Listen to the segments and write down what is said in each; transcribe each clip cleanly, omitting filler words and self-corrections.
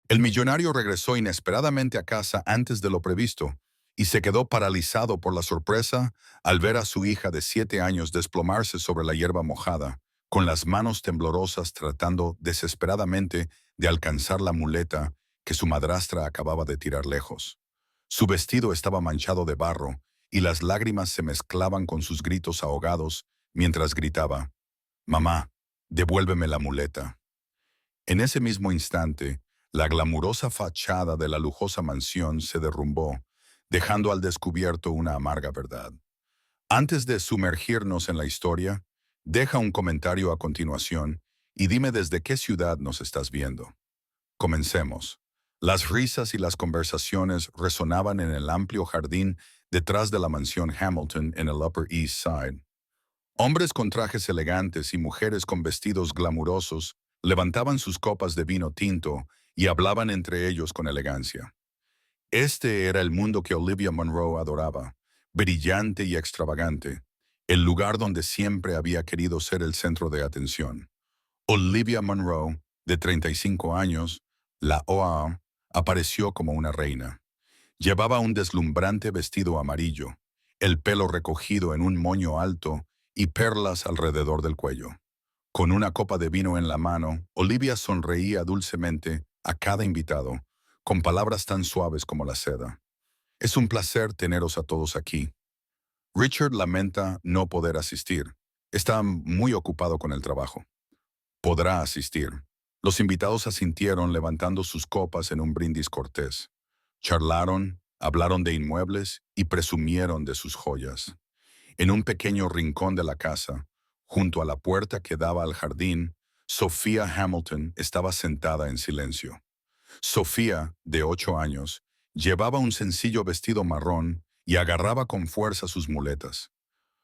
El millonario regresó inesperadamente a casa antes de lo previsto y se quedó paralizado por la sorpresa al ver a su hija de 7 años desplomarse sobre la hierba mojada, con las manos temblorosas tratando desesperadamente de alcanzar la muleta que su madrastra acababa de tirar lejos. Su vestido estaba manchado de barro y las lágrimas se mezclaban con sus gritos ahogados mientras gritaba, «Mamá, devuélveme la muleta». En ese mismo instante, la glamurosa fachada de la lujosa mansión se derrumbó, dejando al descubierto una amarga verdad. Antes de sumergirnos en la historia, deja un comentario a continuación y dime desde qué ciudad nos estás viendo. Comencemos. Las risas y las conversaciones resonaban en el amplio jardín detrás de la mansión Hamilton en el Upper East Side. Hombres con trajes elegantes y mujeres con vestidos glamurosos levantaban sus copas de vino tinto y hablaban entre ellos con elegancia. Este era el mundo que Olivia Monroe adoraba, brillante y extravagante, el lugar donde siempre había querido ser el centro de atención. Olivia Monroe, de 35 años, la OA, apareció como una reina. Llevaba un deslumbrante vestido amarillo, el pelo recogido en un moño alto y perlas alrededor del cuello. Con una copa de vino en la mano, Olivia sonreía dulcemente a cada invitado, con palabras tan suaves como la seda. Es un placer teneros a todos aquí. Richard lamenta no poder asistir. Está muy ocupado con el trabajo. Podrá asistir. Los invitados asintieron levantando sus copas en un brindis cortés. Charlaron, hablaron de inmuebles y presumieron de sus joyas. En un pequeño rincón de la casa, junto a la puerta que daba al jardín, Sophia Hamilton estaba sentada en silencio. Sophia, de 8 años, llevaba un sencillo vestido marrón y agarraba con fuerza sus muletas.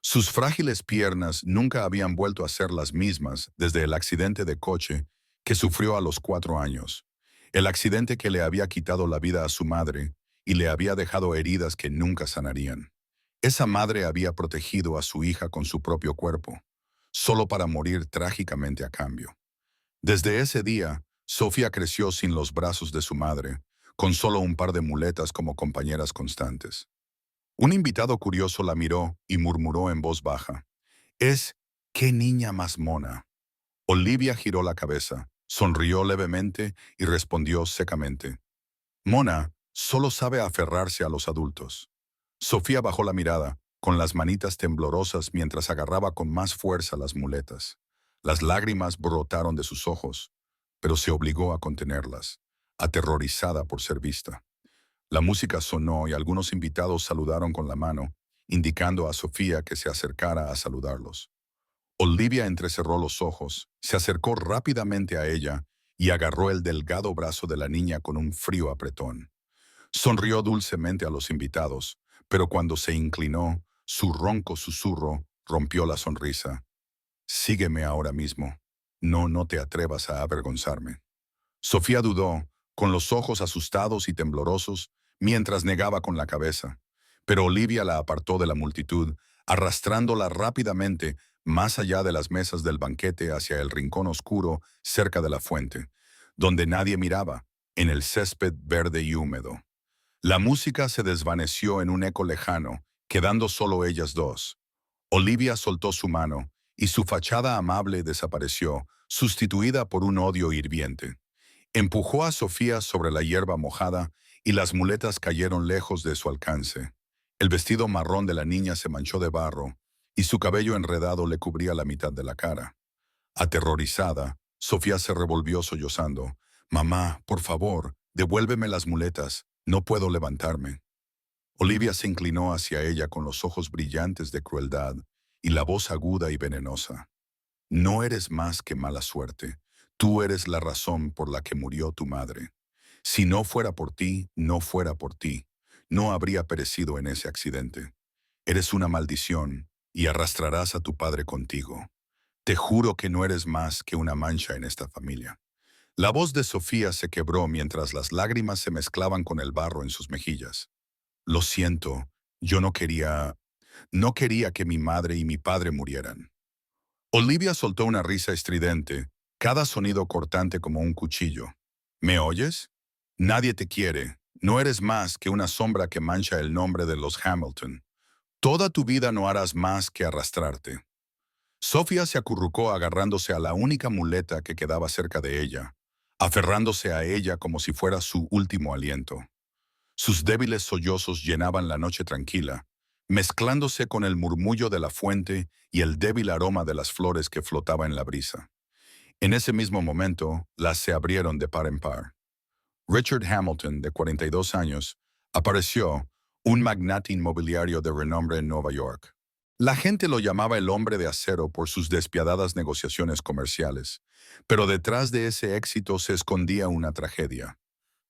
Sus frágiles piernas nunca habían vuelto a ser las mismas desde el accidente de coche que sufrió a los 4 años, el accidente que le había quitado la vida a su madre y le había dejado heridas que nunca sanarían. Esa madre había protegido a su hija con su propio cuerpo, solo para morir trágicamente a cambio. Desde ese día, Sofía creció sin los brazos de su madre, con solo un par de muletas como compañeras constantes. Un invitado curioso la miró y murmuró en voz baja, «Es, qué niña más mona». Olivia giró la cabeza, sonrió levemente y respondió secamente, «Mona solo sabe aferrarse a los adultos». Sofía bajó la mirada, con las manitas temblorosas mientras agarraba con más fuerza las muletas. Las lágrimas brotaron de sus ojos, pero se obligó a contenerlas, aterrorizada por ser vista. La música sonó y algunos invitados saludaron con la mano, indicando a Sofía que se acercara a saludarlos. Olivia entrecerró los ojos, se acercó rápidamente a ella y agarró el delgado brazo de la niña con un frío apretón. Sonrió dulcemente a los invitados, pero cuando se inclinó, su ronco susurro rompió la sonrisa. «Sígueme ahora mismo. No te atrevas a avergonzarme». Sofía dudó, con los ojos asustados y temblorosos, mientras negaba con la cabeza. Pero Olivia la apartó de la multitud, arrastrándola rápidamente más allá de las mesas del banquete hacia el rincón oscuro cerca de la fuente, donde nadie miraba, en el césped verde y húmedo. La música se desvaneció en un eco lejano, quedando solo ellas dos. Olivia soltó su mano, y su fachada amable desapareció, sustituida por un odio hirviente. Empujó a Sofía sobre la hierba mojada y las muletas cayeron lejos de su alcance. El vestido marrón de la niña se manchó de barro y su cabello enredado le cubría la mitad de la cara. Aterrorizada, Sofía se revolvió sollozando. «Mamá, por favor, devuélveme las muletas. No puedo levantarme». Olivia se inclinó hacia ella con los ojos brillantes de crueldad y la voz aguda y venenosa. «No eres más que mala suerte. Tú eres la razón por la que murió tu madre. Si no fuera por ti, no fuera por ti, no habría perecido en ese accidente. Eres una maldición y arrastrarás a tu padre contigo. Te juro que no eres más que una mancha en esta familia». La voz de Sofía se quebró mientras las lágrimas se mezclaban con el barro en sus mejillas. «Lo siento, yo no quería que mi madre y mi padre murieran». Olivia soltó una risa estridente, cada sonido cortante como un cuchillo. «¿Me oyes? Nadie te quiere. No eres más que una sombra que mancha el nombre de los Hamilton. Toda tu vida no harás más que arrastrarte. Sofía se acurrucó agarrándose a la única muleta que quedaba cerca de ella, aferrándose a ella como si fuera su último aliento. Sus débiles sollozos llenaban la noche tranquila, mezclándose con el murmullo de la fuente y el débil aroma de las flores que flotaba en la brisa. En ese mismo momento, las se abrieron de par en par. Richard Hamilton, de 42 años, apareció, un magnate inmobiliario de renombre en Nueva York. La gente lo llamaba el hombre de acero por sus despiadadas negociaciones comerciales, pero detrás de ese éxito se escondía una tragedia: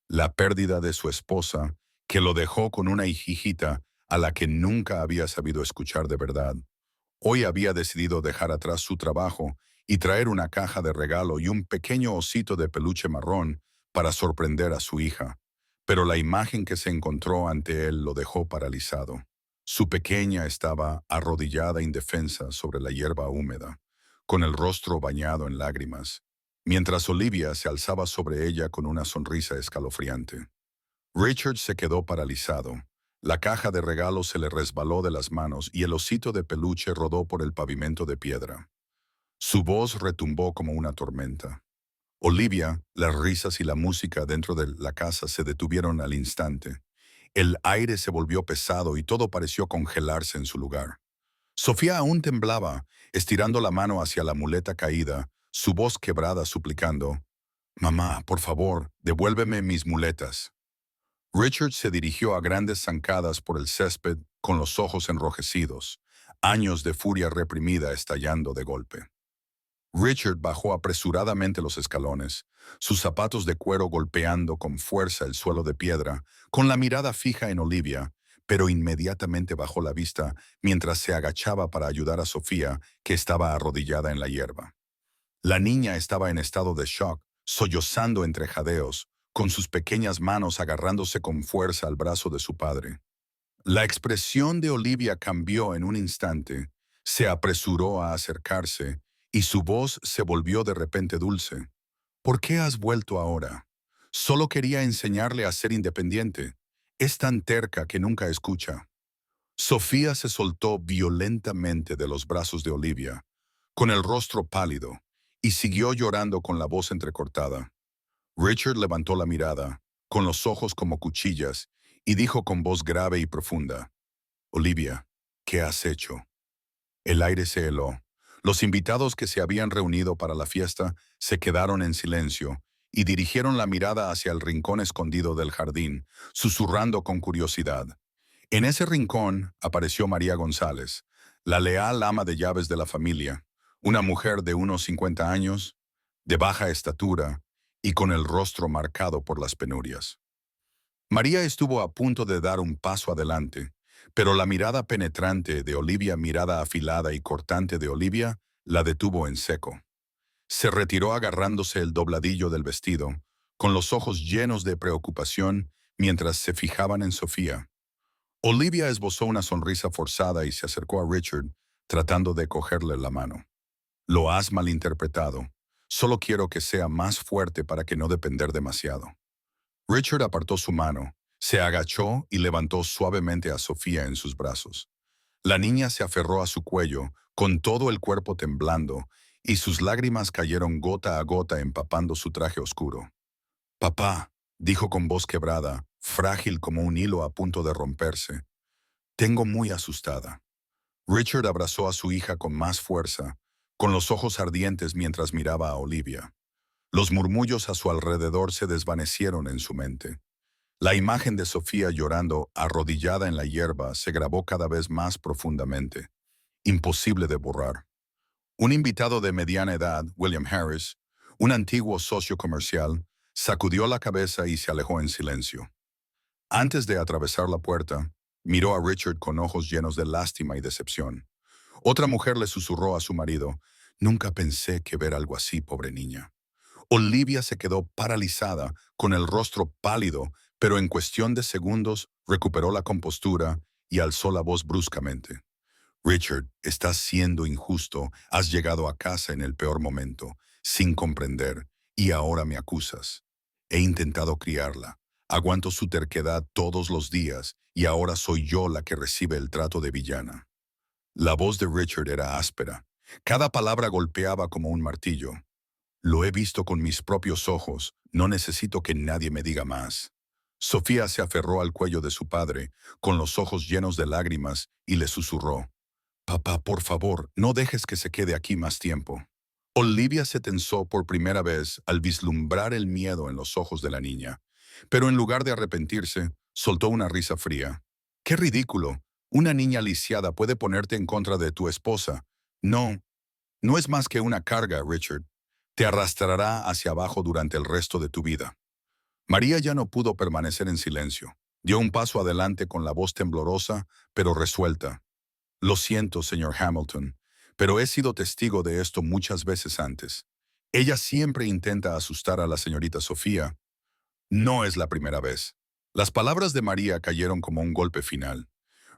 la pérdida de su esposa, que lo dejó con una hijita a la que nunca había sabido escuchar de verdad. Hoy había decidido dejar atrás su trabajo y traer una caja de regalo y un pequeño osito de peluche marrón para sorprender a su hija, pero la imagen que se encontró ante él lo dejó paralizado. Su pequeña estaba arrodillada indefensa sobre la hierba húmeda, con el rostro bañado en lágrimas, mientras Olivia se alzaba sobre ella con una sonrisa escalofriante. Richard se quedó paralizado. La caja de regalos se le resbaló de las manos y el osito de peluche rodó por el pavimento de piedra. Su voz retumbó como una tormenta. Olivia, las risas y la música dentro de la casa se detuvieron al instante. El aire se volvió pesado y todo pareció congelarse en su lugar. Sofía aún temblaba, estirando la mano hacia la muleta caída, su voz quebrada suplicando: «Mamá, por favor, devuélveme mis muletas». Richard se dirigió a grandes zancadas por el césped con los ojos enrojecidos, años de furia reprimida estallando de golpe. Richard bajó apresuradamente los escalones, sus zapatos de cuero golpeando con fuerza el suelo de piedra, con la mirada fija en Olivia, pero inmediatamente bajó la vista mientras se agachaba para ayudar a Sofía, que estaba arrodillada en la hierba. La niña estaba en estado de shock, sollozando entre jadeos, con sus pequeñas manos agarrándose con fuerza al brazo de su padre. La expresión de Olivia cambió en un instante, se apresuró a acercarse y su voz se volvió de repente dulce. «¿Por qué has vuelto ahora? Solo quería enseñarle a ser independiente. Es tan terca que nunca escucha». Sofía se soltó violentamente de los brazos de Olivia, con el rostro pálido, y siguió llorando con la voz entrecortada. Richard levantó la mirada, con los ojos como cuchillas, y dijo con voz grave y profunda: «Olivia, ¿qué has hecho?». El aire se heló. Los invitados que se habían reunido para la fiesta se quedaron en silencio y dirigieron la mirada hacia el rincón escondido del jardín, susurrando con curiosidad. En ese rincón apareció María González, la leal ama de llaves de la familia, una mujer de unos 50 años, de baja estatura y con el rostro marcado por las penurias. María estuvo a punto de dar un paso adelante, pero la mirada penetrante de Olivia, mirada afilada y cortante de Olivia, la detuvo en seco. Se retiró agarrándose el dobladillo del vestido, con los ojos llenos de preocupación mientras se fijaban en Sofía. Olivia esbozó una sonrisa forzada y se acercó a Richard, tratando de cogerle la mano. «Lo has malinterpretado. Solo quiero que sea más fuerte para que no depender demasiado». Richard apartó su mano, se agachó y levantó suavemente a Sofía en sus brazos. La niña se aferró a su cuello, con todo el cuerpo temblando, y sus lágrimas cayeron gota a gota empapando su traje oscuro. «Papá», dijo con voz quebrada, frágil como un hilo a punto de romperse, «tengo muy asustada». Richard abrazó a su hija con más fuerza, con los ojos ardientes mientras miraba a Olivia. Los murmullos a su alrededor se desvanecieron en su mente. La imagen de Sofía llorando, arrodillada en la hierba, se grabó cada vez más profundamente, imposible de borrar. Un invitado de mediana edad, William Harris, un antiguo socio comercial, sacudió la cabeza y se alejó en silencio. Antes de atravesar la puerta, miró a Richard con ojos llenos de lástima y decepción. Otra mujer le susurró a su marido: «Nunca pensé que ver algo así, pobre niña». Olivia se quedó paralizada, con el rostro pálido, pero en cuestión de segundos recuperó la compostura y alzó la voz bruscamente. «Richard, estás siendo injusto, has llegado a casa en el peor momento, sin comprender, y ahora me acusas. He intentado criarla, Aguanto su terquedad todos los días y ahora soy yo la que recibe el trato de villana. La voz de Richard era áspera. Cada palabra golpeaba como un martillo. Lo he visto con mis propios ojos. No necesito que nadie me diga más. Sofía se aferró al cuello de su padre, con los ojos llenos de lágrimas, y le susurró: «Papá, por favor, no dejes que se quede aquí más tiempo». Olivia se tensó por primera vez al vislumbrar el miedo en los ojos de la niña, pero en lugar de arrepentirse, soltó una risa fría. «¡Qué ridículo! Una niña lisiada puede ponerte en contra de tu esposa. No, no es más que una carga, Richard. Te arrastrará hacia abajo durante el resto de tu vida». María ya no pudo permanecer en silencio. Dio un paso adelante con la voz temblorosa, pero resuelta. «Lo siento, señor Hamilton, pero he sido testigo de esto muchas veces antes. Ella siempre intenta asustar a la señorita Sofía. No es la primera vez». Las palabras de María cayeron como un golpe final.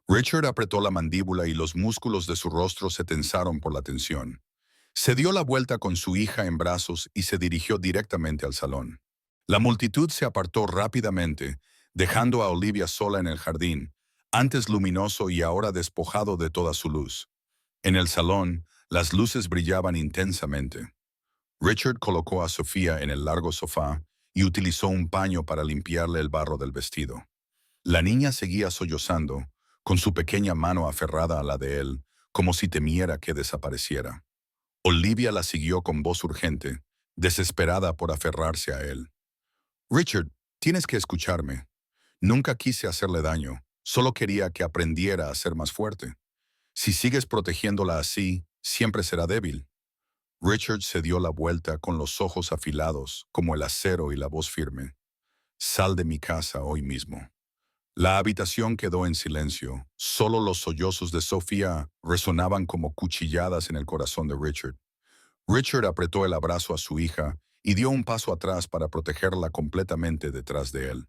Richard apretó la mandíbula y los músculos de su rostro se tensaron por la tensión. Se dio la vuelta con su hija en brazos y se dirigió directamente al salón. La multitud se apartó rápidamente, dejando a Olivia sola en el jardín, antes luminoso y ahora despojado de toda su luz. En el salón, las luces brillaban intensamente. Richard colocó a Sofía en el largo sofá y utilizó un paño para limpiarle el barro del vestido. La niña seguía sollozando, con su pequeña mano aferrada a la de él, como si temiera que desapareciera. Olivia la siguió con voz urgente, desesperada por aferrarse a él. «Richard, tienes que escucharme. Nunca quise hacerle daño, solo quería que aprendiera a ser más fuerte. Si sigues protegiéndola así, siempre será débil». Richard se dio la vuelta con los ojos afilados, como el acero, y la voz firme. «Sal de mi casa hoy mismo». La habitación quedó en silencio. Solo los sollozos de Sofía resonaban como cuchilladas en el corazón de Richard. Richard apretó el abrazo a su hija y dio un paso atrás para protegerla completamente detrás de él.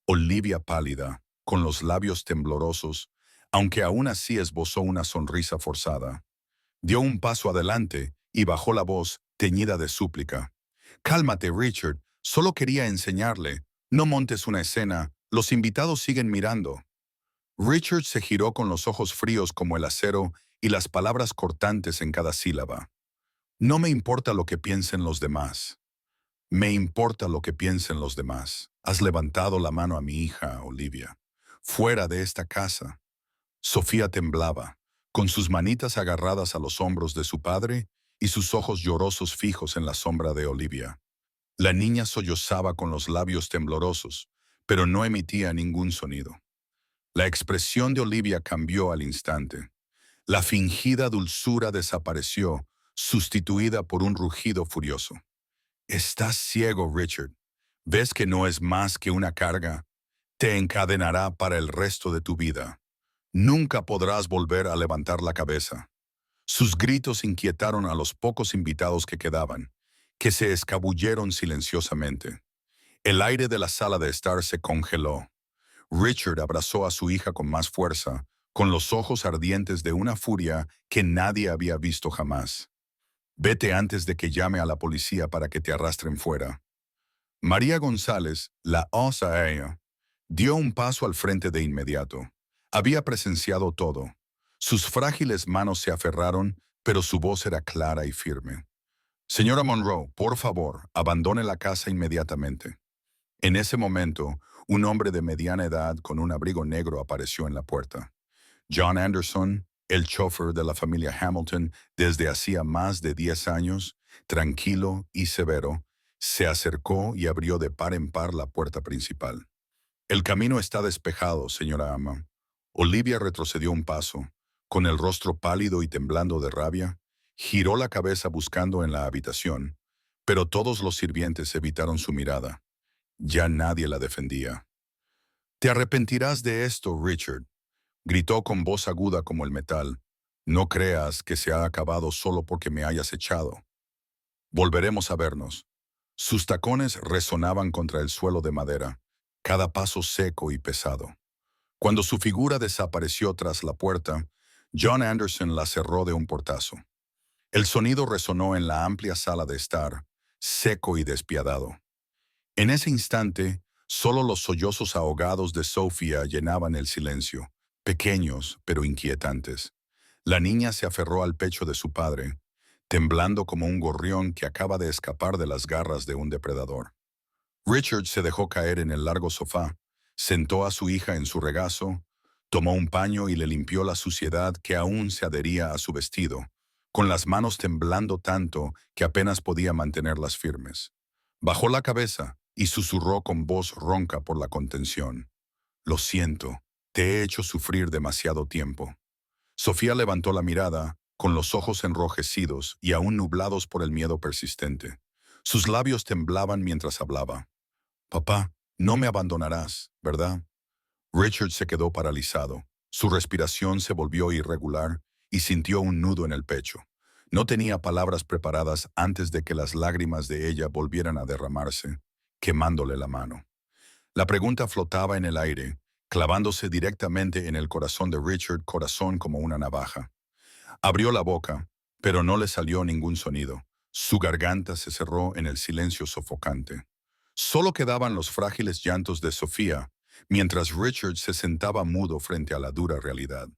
Olivia, pálida, con los labios temblorosos, aunque aún así esbozó una sonrisa forzada, dio un paso adelante y bajó la voz, teñida de súplica. «Cálmate, Richard. Solo quería enseñarle. No montes una escena. Los invitados siguen mirando». Richard se giró con los ojos fríos como el acero y las palabras cortantes en cada sílaba. «No me importa lo que piensen los demás. Me importa lo que piensen los demás. Has levantado la mano a mi hija, Olivia. Fuera de esta casa». Sofía temblaba, con sus manitas agarradas a los hombros de su padre y sus ojos llorosos fijos en la sombra de Olivia. La niña sollozaba con los labios temblorosos, pero no emitía ningún sonido. La expresión de Olivia cambió al instante. La fingida dulzura desapareció, sustituida por un rugido furioso. «Estás ciego, Richard. ¿Ves que no es más que una carga? Te encadenará para el resto de tu vida. Nunca podrás volver a levantar la cabeza». Sus gritos inquietaron a los pocos invitados que quedaban, que se escabulleron silenciosamente. El aire de la sala de estar se congeló. Richard abrazó a su hija con más fuerza, con los ojos ardientes de una furia que nadie había visto jamás. «Vete antes de que llame a la policía para que te arrastren fuera». María González, la OSAE, dio un paso al frente de inmediato. Había presenciado todo. Sus frágiles manos se aferraron, pero su voz era clara y firme. «Señora Monroe, por favor, abandone la casa inmediatamente». En ese momento, un hombre de mediana edad con un abrigo negro apareció en la puerta. John Anderson, el chofer de la familia Hamilton desde hacía más de 10 años, tranquilo y severo, se acercó y abrió de par en par la puerta principal. «El camino está despejado, señora ama». Olivia retrocedió un paso. Con el rostro pálido y temblando de rabia, giró la cabeza buscando en la habitación, pero todos los sirvientes evitaron su mirada. Ya nadie la defendía. «Te arrepentirás de esto, Richard», gritó con voz aguda como el metal. «No creas que se ha acabado solo porque me hayas echado. Volveremos a vernos». Sus tacones resonaban contra el suelo de madera, cada paso seco y pesado. Cuando su figura desapareció tras la puerta, John Anderson la cerró de un portazo. El sonido resonó en la amplia sala de estar, seco y despiadado. En ese instante, Solo los sollozos ahogados de Sofía llenaban el silencio, pequeños pero inquietantes. La niña se aferró al pecho de su padre, temblando como un gorrión que acaba de escapar de las garras de un depredador. Richard se dejó caer en el largo sofá, sentó a su hija en su regazo, tomó un paño y le limpió la suciedad que aún se adhería a su vestido, con las manos temblando tanto que apenas podía mantenerlas firmes. Bajó la cabeza y susurró con voz ronca por la contención. Lo siento, te he hecho sufrir demasiado tiempo. Sofía levantó la mirada, con los ojos enrojecidos y aún nublados por el miedo persistente. Sus labios temblaban mientras hablaba. Papá, no me abandonarás, ¿verdad? Richard se quedó paralizado. Su respiración se volvió irregular y sintió un nudo en el pecho. No tenía palabras preparadas antes de que las lágrimas de ella volvieran a derramarse, quemándole la mano. La pregunta flotaba en el aire, clavándose directamente en el corazón de Richard, corazón como una navaja. Abrió la boca, pero no le salió ningún sonido. Su garganta se cerró en el silencio sofocante. Solo quedaban los frágiles llantos de Sofía, mientras Richard se sentaba mudo frente a la dura realidad.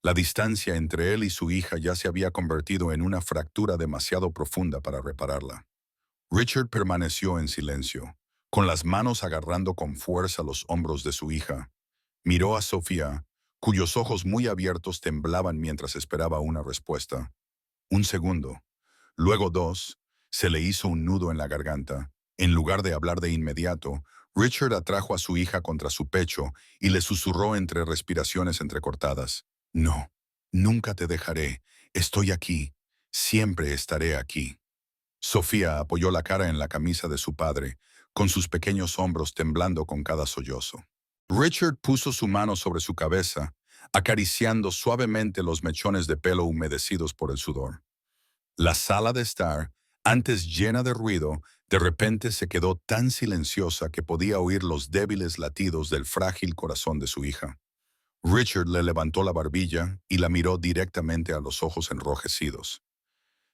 La distancia entre él y su hija ya se había convertido en una fractura demasiado profunda para repararla. Richard permaneció en silencio, con las manos agarrando con fuerza los hombros de su hija. Miró a Sofía, cuyos ojos muy abiertos temblaban mientras esperaba una respuesta. Un segundo, luego dos, se le hizo un nudo en la garganta. En lugar de hablar de inmediato, Richard atrajo a su hija contra su pecho y le susurró entre respiraciones entrecortadas. No, nunca te dejaré. Estoy aquí. Siempre estaré aquí. Sofía apoyó la cara en la camisa de su padre, con sus pequeños hombros temblando con cada sollozo. Richard puso su mano sobre su cabeza, acariciando suavemente los mechones de pelo humedecidos por el sudor. La sala de estar, antes llena de ruido, de repente se quedó tan silenciosa que podía oír los débiles latidos del frágil corazón de su hija. Richard le levantó la barbilla y la miró directamente a los ojos enrojecidos.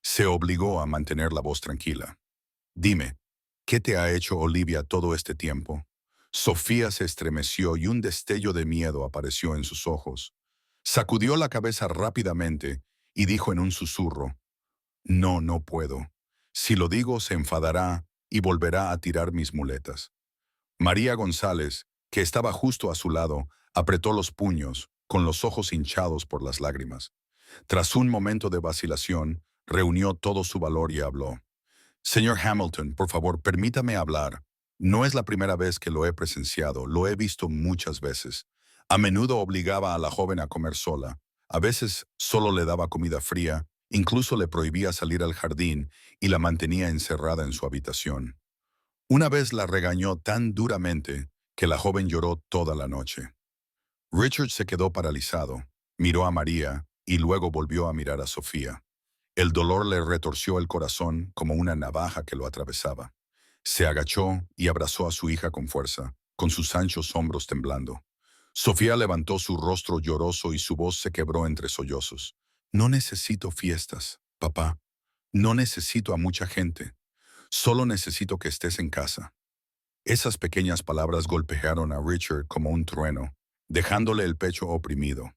Se obligó a mantener la voz tranquila. Dime, ¿qué te ha hecho Olivia todo este tiempo? Sofía se estremeció y un destello de miedo apareció en sus ojos. Sacudió la cabeza rápidamente y dijo en un susurro, no, no puedo. Si lo digo, se enfadará y volverá a tirar mis muletas. María González, que estaba justo a su lado, apretó los puños, con los ojos hinchados por las lágrimas. Tras un momento de vacilación, reunió todo su valor y habló. Señor Hamilton, por favor, permítame hablar. No es la primera vez que lo he presenciado, lo he visto muchas veces. A menudo obligaba a la joven a comer sola. A veces solo le daba comida fría, incluso le prohibía salir al jardín y la mantenía encerrada en su habitación. Una vez la regañó tan duramente que la joven lloró toda la noche. Richard se quedó paralizado, miró a María y luego volvió a mirar a Sofía. El dolor le retorció el corazón como una navaja que lo atravesaba. Se agachó y abrazó a su hija con fuerza, con sus anchos hombros temblando. Sofía levantó su rostro lloroso y su voz se quebró entre sollozos. No necesito fiestas, papá. No necesito a mucha gente. Solo necesito que estés en casa. Esas pequeñas palabras golpearon a Richard como un trueno, dejándole el pecho oprimido.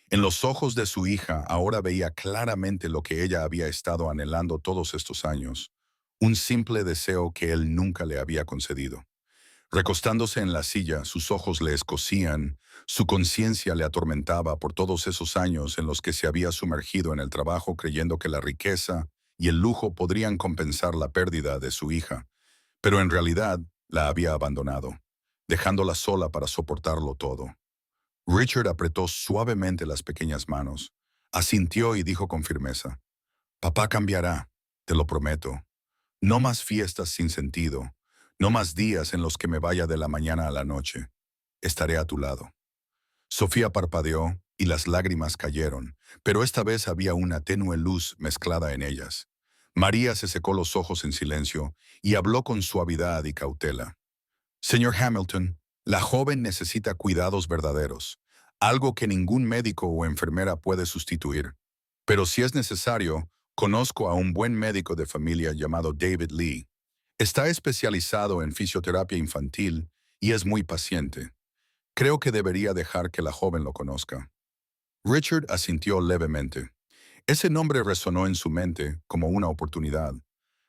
En los ojos de su hija ahora veía claramente lo que ella había estado anhelando todos estos años, un simple deseo que él nunca le había concedido. Recostándose en la silla, sus ojos le escocían, su conciencia le atormentaba por todos esos años en los que se había sumergido en el trabajo creyendo que la riqueza y el lujo podrían compensar la pérdida de su hija, pero en realidad la había abandonado, dejándola sola para soportarlo todo. Richard apretó suavemente las pequeñas manos, asintió y dijo con firmeza, «Papá cambiará, te lo prometo. No más fiestas sin sentido, no más días en los que me vaya de la mañana a la noche. Estaré a tu lado». Sofía parpadeó y las lágrimas cayeron, pero esta vez había una tenue luz mezclada en ellas. María se secó los ojos en silencio y habló con suavidad y cautela. «Señor Hamilton, la joven necesita cuidados verdaderos, algo que ningún médico o enfermera puede sustituir. Pero si es necesario, conozco a un buen médico de familia llamado David Lee. Está especializado en fisioterapia infantil y es muy paciente. Creo que debería dejar que la joven lo conozca. Richard asintió levemente. Ese nombre resonó en su mente como una oportunidad,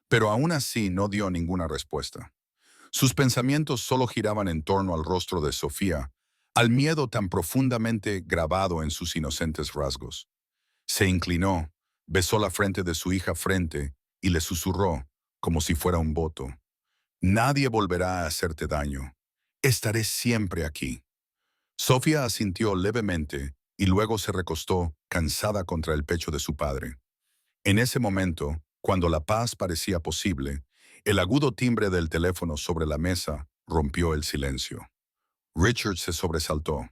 pero aún así no dio ninguna respuesta. Sus pensamientos solo giraban en torno al rostro de Sofía, al miedo tan profundamente grabado en sus inocentes rasgos. Se inclinó, besó la frente de su hija frente y le susurró, como si fuera un voto. Nadie volverá a hacerte daño. Estaré siempre aquí. Sofía asintió levemente y luego se recostó, cansada contra el pecho de su padre. En ese momento, cuando la paz parecía posible, el agudo timbre del teléfono sobre la mesa rompió el silencio. Richard se sobresaltó.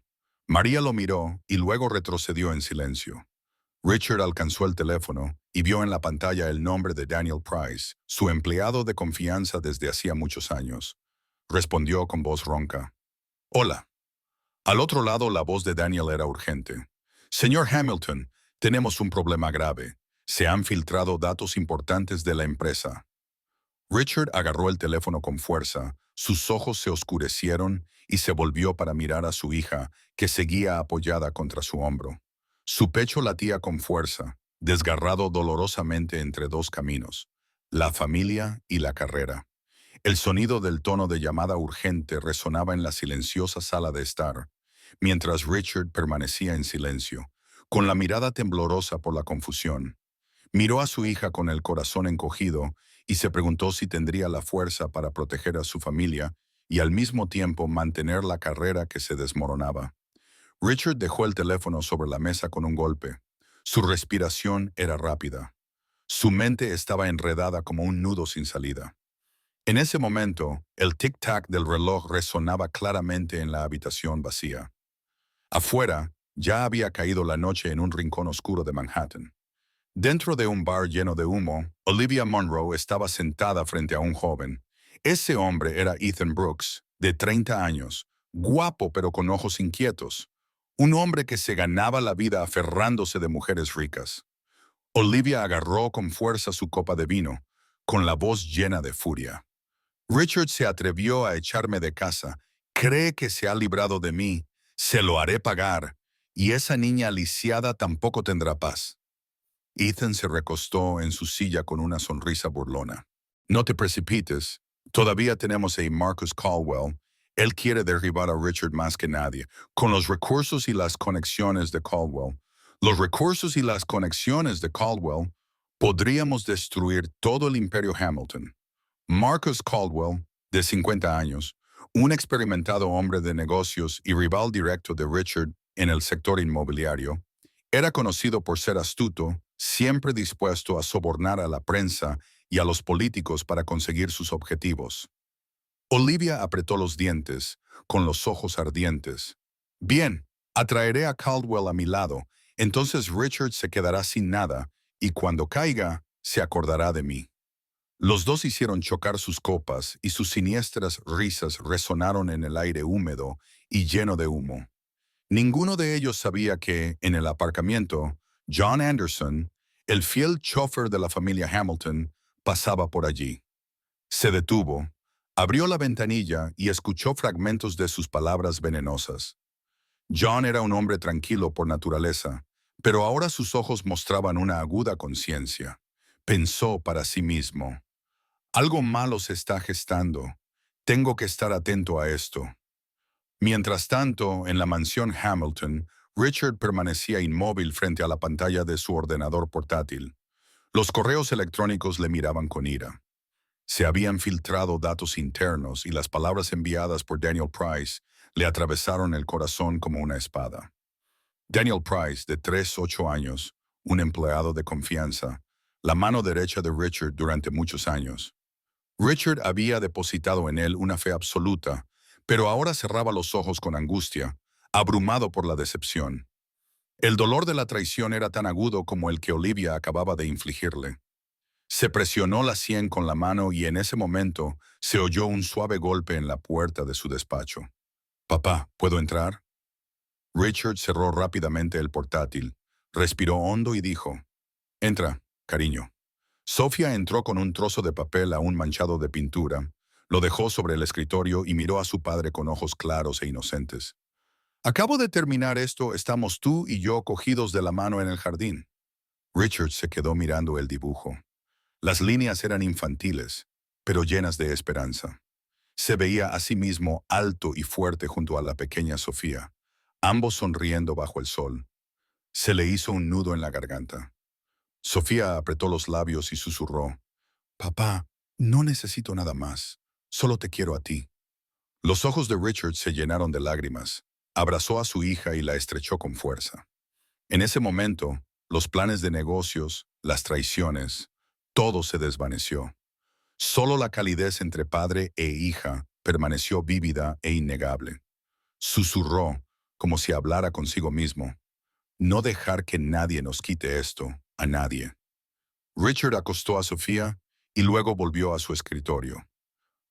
María lo miró y luego retrocedió en silencio. Richard alcanzó el teléfono y vio en la pantalla el nombre de Daniel Price, su empleado de confianza desde hacía muchos años. Respondió con voz ronca. Hola. Al otro lado la voz de Daniel era urgente. Señor Hamilton, tenemos un problema grave. Se han filtrado datos importantes de la empresa. Richard agarró el teléfono con fuerza, sus ojos se oscurecieron y se volvió para mirar a su hija, que seguía apoyada contra su hombro. Su pecho latía con fuerza, desgarrado dolorosamente entre dos caminos, la familia y la carrera. El sonido del tono de llamada urgente resonaba en la silenciosa sala de estar, mientras Richard permanecía en silencio, con la mirada temblorosa por la confusión. Miró a su hija con el corazón encogido y se preguntó si tendría la fuerza para proteger a su familia y al mismo tiempo mantener la carrera que se desmoronaba. Richard dejó el teléfono sobre la mesa con un golpe. Su respiración era rápida. Su mente estaba enredada como un nudo sin salida. En ese momento, el tic-tac del reloj resonaba claramente en la habitación vacía. Afuera, ya había caído la noche en un rincón oscuro de Manhattan. Dentro de un bar lleno de humo, Olivia Monroe estaba sentada frente a un joven. Ese hombre era Ethan Brooks, de 30 años, guapo pero con ojos inquietos. Un hombre que se ganaba la vida aferrándose de mujeres ricas. Olivia agarró con fuerza su copa de vino, con la voz llena de furia. Richard se atrevió a echarme de casa. Cree que se ha librado de mí. Se lo haré pagar. Y esa niña lisiada tampoco tendrá paz. Ethan se recostó en su silla con una sonrisa burlona. No te precipites. Todavía tenemos a Marcus Caldwell. Él quiere derribar a Richard más que nadie, con los recursos y las conexiones de Caldwell. Los recursos y las conexiones de Caldwell podríamos destruir todo el imperio Hamilton. Marcus Caldwell, de 50 años, un experimentado hombre de negocios y rival directo de Richard en el sector inmobiliario, era conocido por ser astuto, siempre dispuesto a sobornar a la prensa y a los políticos para conseguir sus objetivos. Olivia apretó los dientes, con los ojos ardientes. Bien, atraeré a Caldwell a mi lado, entonces Richard se quedará sin nada, y cuando caiga, se acordará de mí. Los dos hicieron chocar sus copas y sus siniestras risas resonaron en el aire húmedo y lleno de humo. Ninguno de ellos sabía que, en el aparcamiento, John Anderson, el fiel chofer de la familia Hamilton, pasaba por allí. Se detuvo, abrió la ventanilla y escuchó fragmentos de sus palabras venenosas. John era un hombre tranquilo por naturaleza, pero ahora sus ojos mostraban una aguda conciencia. Pensó para sí mismo: algo malo se está gestando. Tengo que estar atento a esto. Mientras tanto, en la mansión Hamilton, Richard permanecía inmóvil frente a la pantalla de su ordenador portátil. Los correos electrónicos le miraban con ira. Se habían filtrado datos internos y las palabras enviadas por Daniel Price le atravesaron el corazón como una espada. Daniel Price, de 38 años, un empleado de confianza, la mano derecha de Richard durante muchos años. Richard había depositado en él una fe absoluta, pero ahora cerraba los ojos con angustia, abrumado por la decepción. El dolor de la traición era tan agudo como el que Olivia acababa de infligirle. Se presionó la sien con la mano y en ese momento se oyó un suave golpe en la puerta de su despacho. «Papá, ¿puedo entrar?» Richard cerró rápidamente el portátil, respiró hondo y dijo: «Entra, cariño». Sofía entró con un trozo de papel aún manchado de pintura, Lo dejó sobre el escritorio y miró a su padre con ojos claros e inocentes. Acabo de terminar esto, estamos tú y yo cogidos de la mano en el jardín. Richard se quedó mirando el dibujo. Las líneas eran infantiles, pero llenas de esperanza. Se veía a sí mismo alto y fuerte junto a la pequeña Sofía, ambos sonriendo bajo el sol. Se le hizo un nudo en la garganta. Sofía apretó los labios y susurró, «Papá, no necesito nada más. Solo te quiero a ti». Los ojos de Richard se llenaron de lágrimas. Abrazó a su hija y la estrechó con fuerza. En ese momento, los planes de negocios, las traiciones, todo se desvaneció. Solo la calidez entre padre e hija permaneció vívida e innegable. Susurró, como si hablara consigo mismo, «No dejar que nadie nos quite esto, a nadie». Richard acostó a Sofía y luego volvió a su escritorio.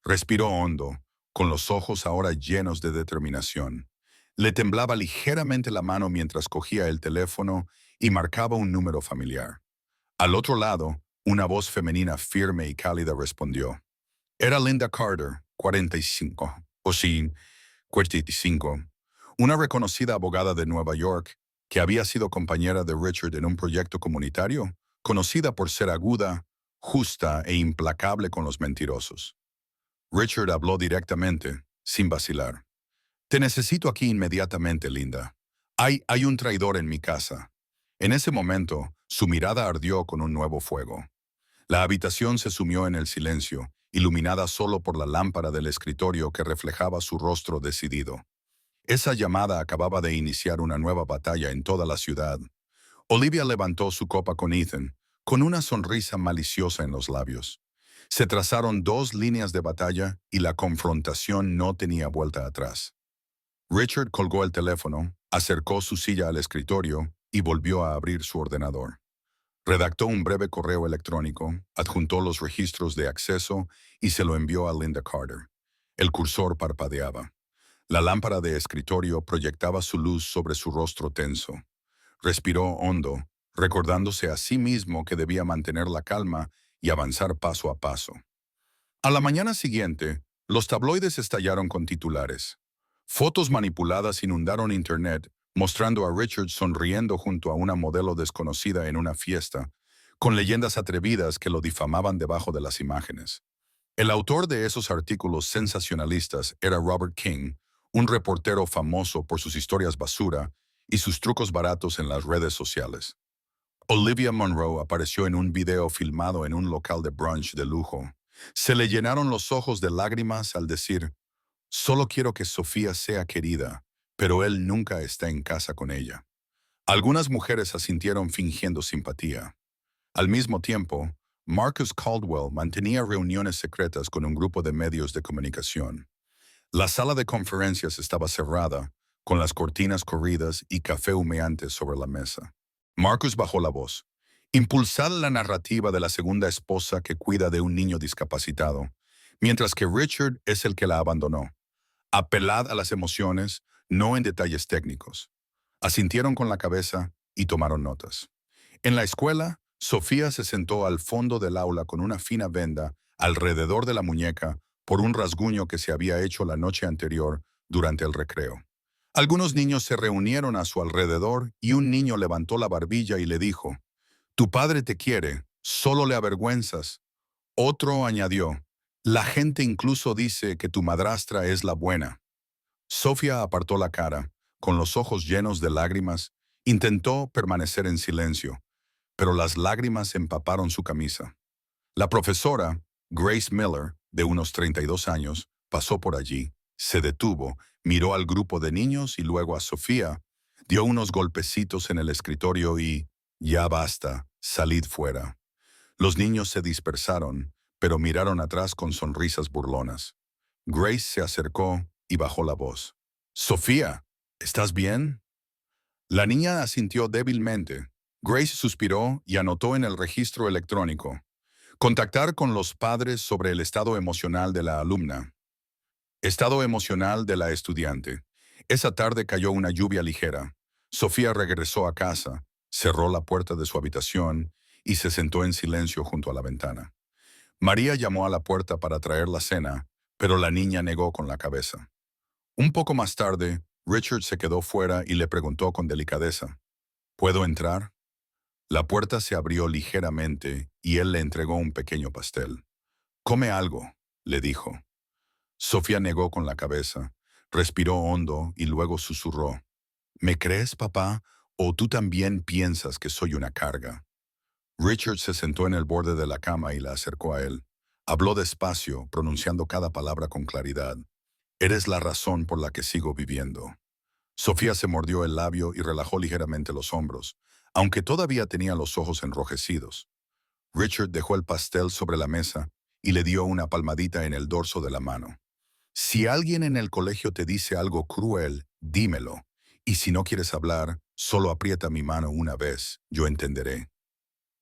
Respiró hondo, con los ojos ahora llenos de determinación. Le temblaba ligeramente la mano mientras cogía el teléfono y marcaba un número familiar. Al otro lado, una voz femenina firme y cálida respondió. Era Linda Carter, 45, o sí, 45, una reconocida abogada de Nueva York que había sido compañera de Richard en un proyecto comunitario, conocida por ser aguda, justa e implacable con los mentirosos. Richard habló directamente, sin vacilar. «Te necesito aquí inmediatamente, Linda. Hay un traidor en mi casa». En ese momento, su mirada ardió con un nuevo fuego. La habitación se sumió en el silencio, iluminada solo por la lámpara del escritorio que reflejaba su rostro decidido. Esa llamada acababa de iniciar una nueva batalla en toda la ciudad. Olivia levantó su copa con Ethan, con una sonrisa maliciosa en los labios. Se trazaron dos líneas de batalla y la confrontación no tenía vuelta atrás. Richard colgó el teléfono, acercó su silla al escritorio y volvió a abrir su ordenador. Redactó un breve correo electrónico, adjuntó los registros de acceso y se lo envió a Linda Carter. El cursor parpadeaba. La lámpara de escritorio proyectaba su luz sobre su rostro tenso. Respiró hondo, recordándose a sí mismo que debía mantener la calma y avanzar paso a paso. A la mañana siguiente, los tabloides estallaron con titulares. Fotos manipuladas inundaron Internet, mostrando a Richard sonriendo junto a una modelo desconocida en una fiesta, con leyendas atrevidas que lo difamaban debajo de las imágenes. El autor de esos artículos sensacionalistas era Robert King, un reportero famoso por sus historias basura y sus trucos baratos en las redes sociales. Olivia Monroe apareció en un video filmado en un local de brunch de lujo. Se le llenaron los ojos de lágrimas al decir, «Solo quiero que Sofía sea querida, pero él nunca está en casa con ella». Algunas mujeres asintieron fingiendo simpatía. Al mismo tiempo, Marcus Caldwell mantenía reuniones secretas con un grupo de medios de comunicación. La sala de conferencias estaba cerrada, con las cortinas corridas y café humeante sobre la mesa. Marcus bajó la voz. «Impulsad la narrativa de la segunda esposa que cuida de un niño discapacitado, mientras que Richard es el que la abandonó. Apelad a las emociones, no en detalles técnicos». Asintieron con la cabeza y tomaron notas. En la escuela, Sofía se sentó al fondo del aula con una fina venda alrededor de la muñeca por un rasguño que se había hecho la noche anterior durante el recreo. Algunos niños se reunieron a su alrededor y un niño levantó la barbilla y le dijo, «Tu padre te quiere, solo le avergüenzas». Otro añadió, «La gente incluso dice que tu madrastra es la buena». Sofía apartó la cara, con los ojos llenos de lágrimas, intentó permanecer en silencio, pero las lágrimas empaparon su camisa. La profesora, Grace Miller, de unos 32 años, pasó por allí, se detuvo, miró al grupo de niños y luego a Sofía, dio unos golpecitos en el escritorio y, «Ya basta, salid fuera». Los niños se dispersaron, pero miraron atrás con sonrisas burlonas. Grace se acercó y bajó la voz. «Sofía, ¿estás bien?». La niña asintió débilmente. Grace suspiró y anotó en el registro electrónico. «Contactar con los padres sobre el estado emocional de la alumna». Estado emocional de la estudiante. Esa tarde cayó una lluvia ligera. Sofía regresó a casa, cerró la puerta de su habitación y se sentó en silencio junto a la ventana. María llamó a la puerta para traer la cena, pero la niña negó con la cabeza. Un poco más tarde, Richard se quedó fuera y le preguntó con delicadeza, ¿puedo entrar? La puerta se abrió ligeramente y él le entregó un pequeño pastel. «Come algo», le dijo. Sofía negó con la cabeza, respiró hondo y luego susurró, «¿Me crees, papá? ¿O tú también piensas que soy una carga?» Richard se sentó en el borde de la cama y la acercó a él. Habló despacio, pronunciando cada palabra con claridad. «Eres la razón por la que sigo viviendo». Sofía se mordió el labio y relajó ligeramente los hombros, aunque todavía tenía los ojos enrojecidos. Richard dejó el pastel sobre la mesa y le dio una palmadita en el dorso de la mano. «Si alguien en el colegio te dice algo cruel, dímelo. Y si no quieres hablar, solo aprieta mi mano una vez, yo entenderé».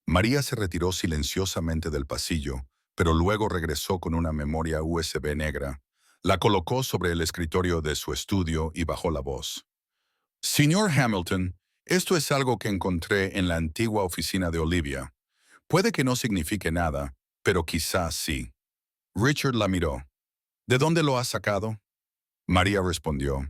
María se retiró silenciosamente del pasillo, pero luego regresó con una memoria USB negra. La colocó sobre el escritorio de su estudio y bajó la voz. «Señor Hamilton, esto es algo que encontré en la antigua oficina de Olivia. Puede que no signifique nada, pero quizás sí». Richard la miró. «¿De dónde lo has sacado?» María respondió.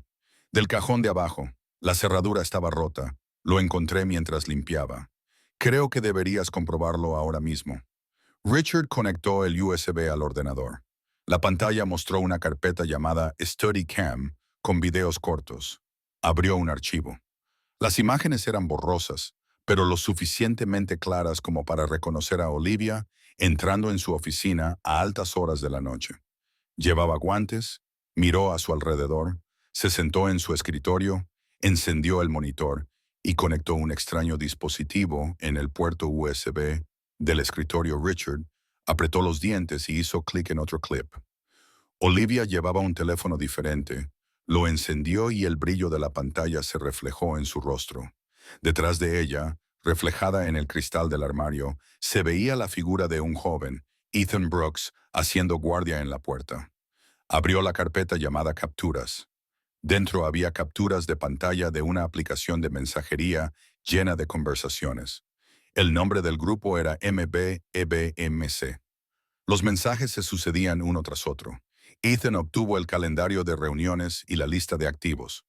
«Del cajón de abajo. La cerradura estaba rota. Lo encontré mientras limpiaba. Creo que deberías comprobarlo ahora mismo». Richard conectó el USB al ordenador. La pantalla mostró una carpeta llamada StudyCam con videos cortos. Abrió un archivo. Las imágenes eran borrosas, pero lo suficientemente claras como para reconocer a Olivia entrando en su oficina a altas horas de la noche. Llevaba guantes, miró a su alrededor, se sentó en su escritorio, encendió el monitor y conectó un extraño dispositivo en el puerto USB del escritorio. Richard apretó los dientes y hizo clic en otro clip. Olivia llevaba un teléfono diferente. Lo encendió y el brillo de la pantalla se reflejó en su rostro. Detrás de ella, reflejada en el cristal del armario, se veía la figura de un joven, Ethan Brooks, haciendo guardia en la puerta. Abrió la carpeta llamada Capturas. Dentro había capturas de pantalla de una aplicación de mensajería llena de conversaciones. El nombre del grupo era MBEBMC. Los mensajes se sucedían uno tras otro. Ethan obtuvo el calendario de reuniones y la lista de activos.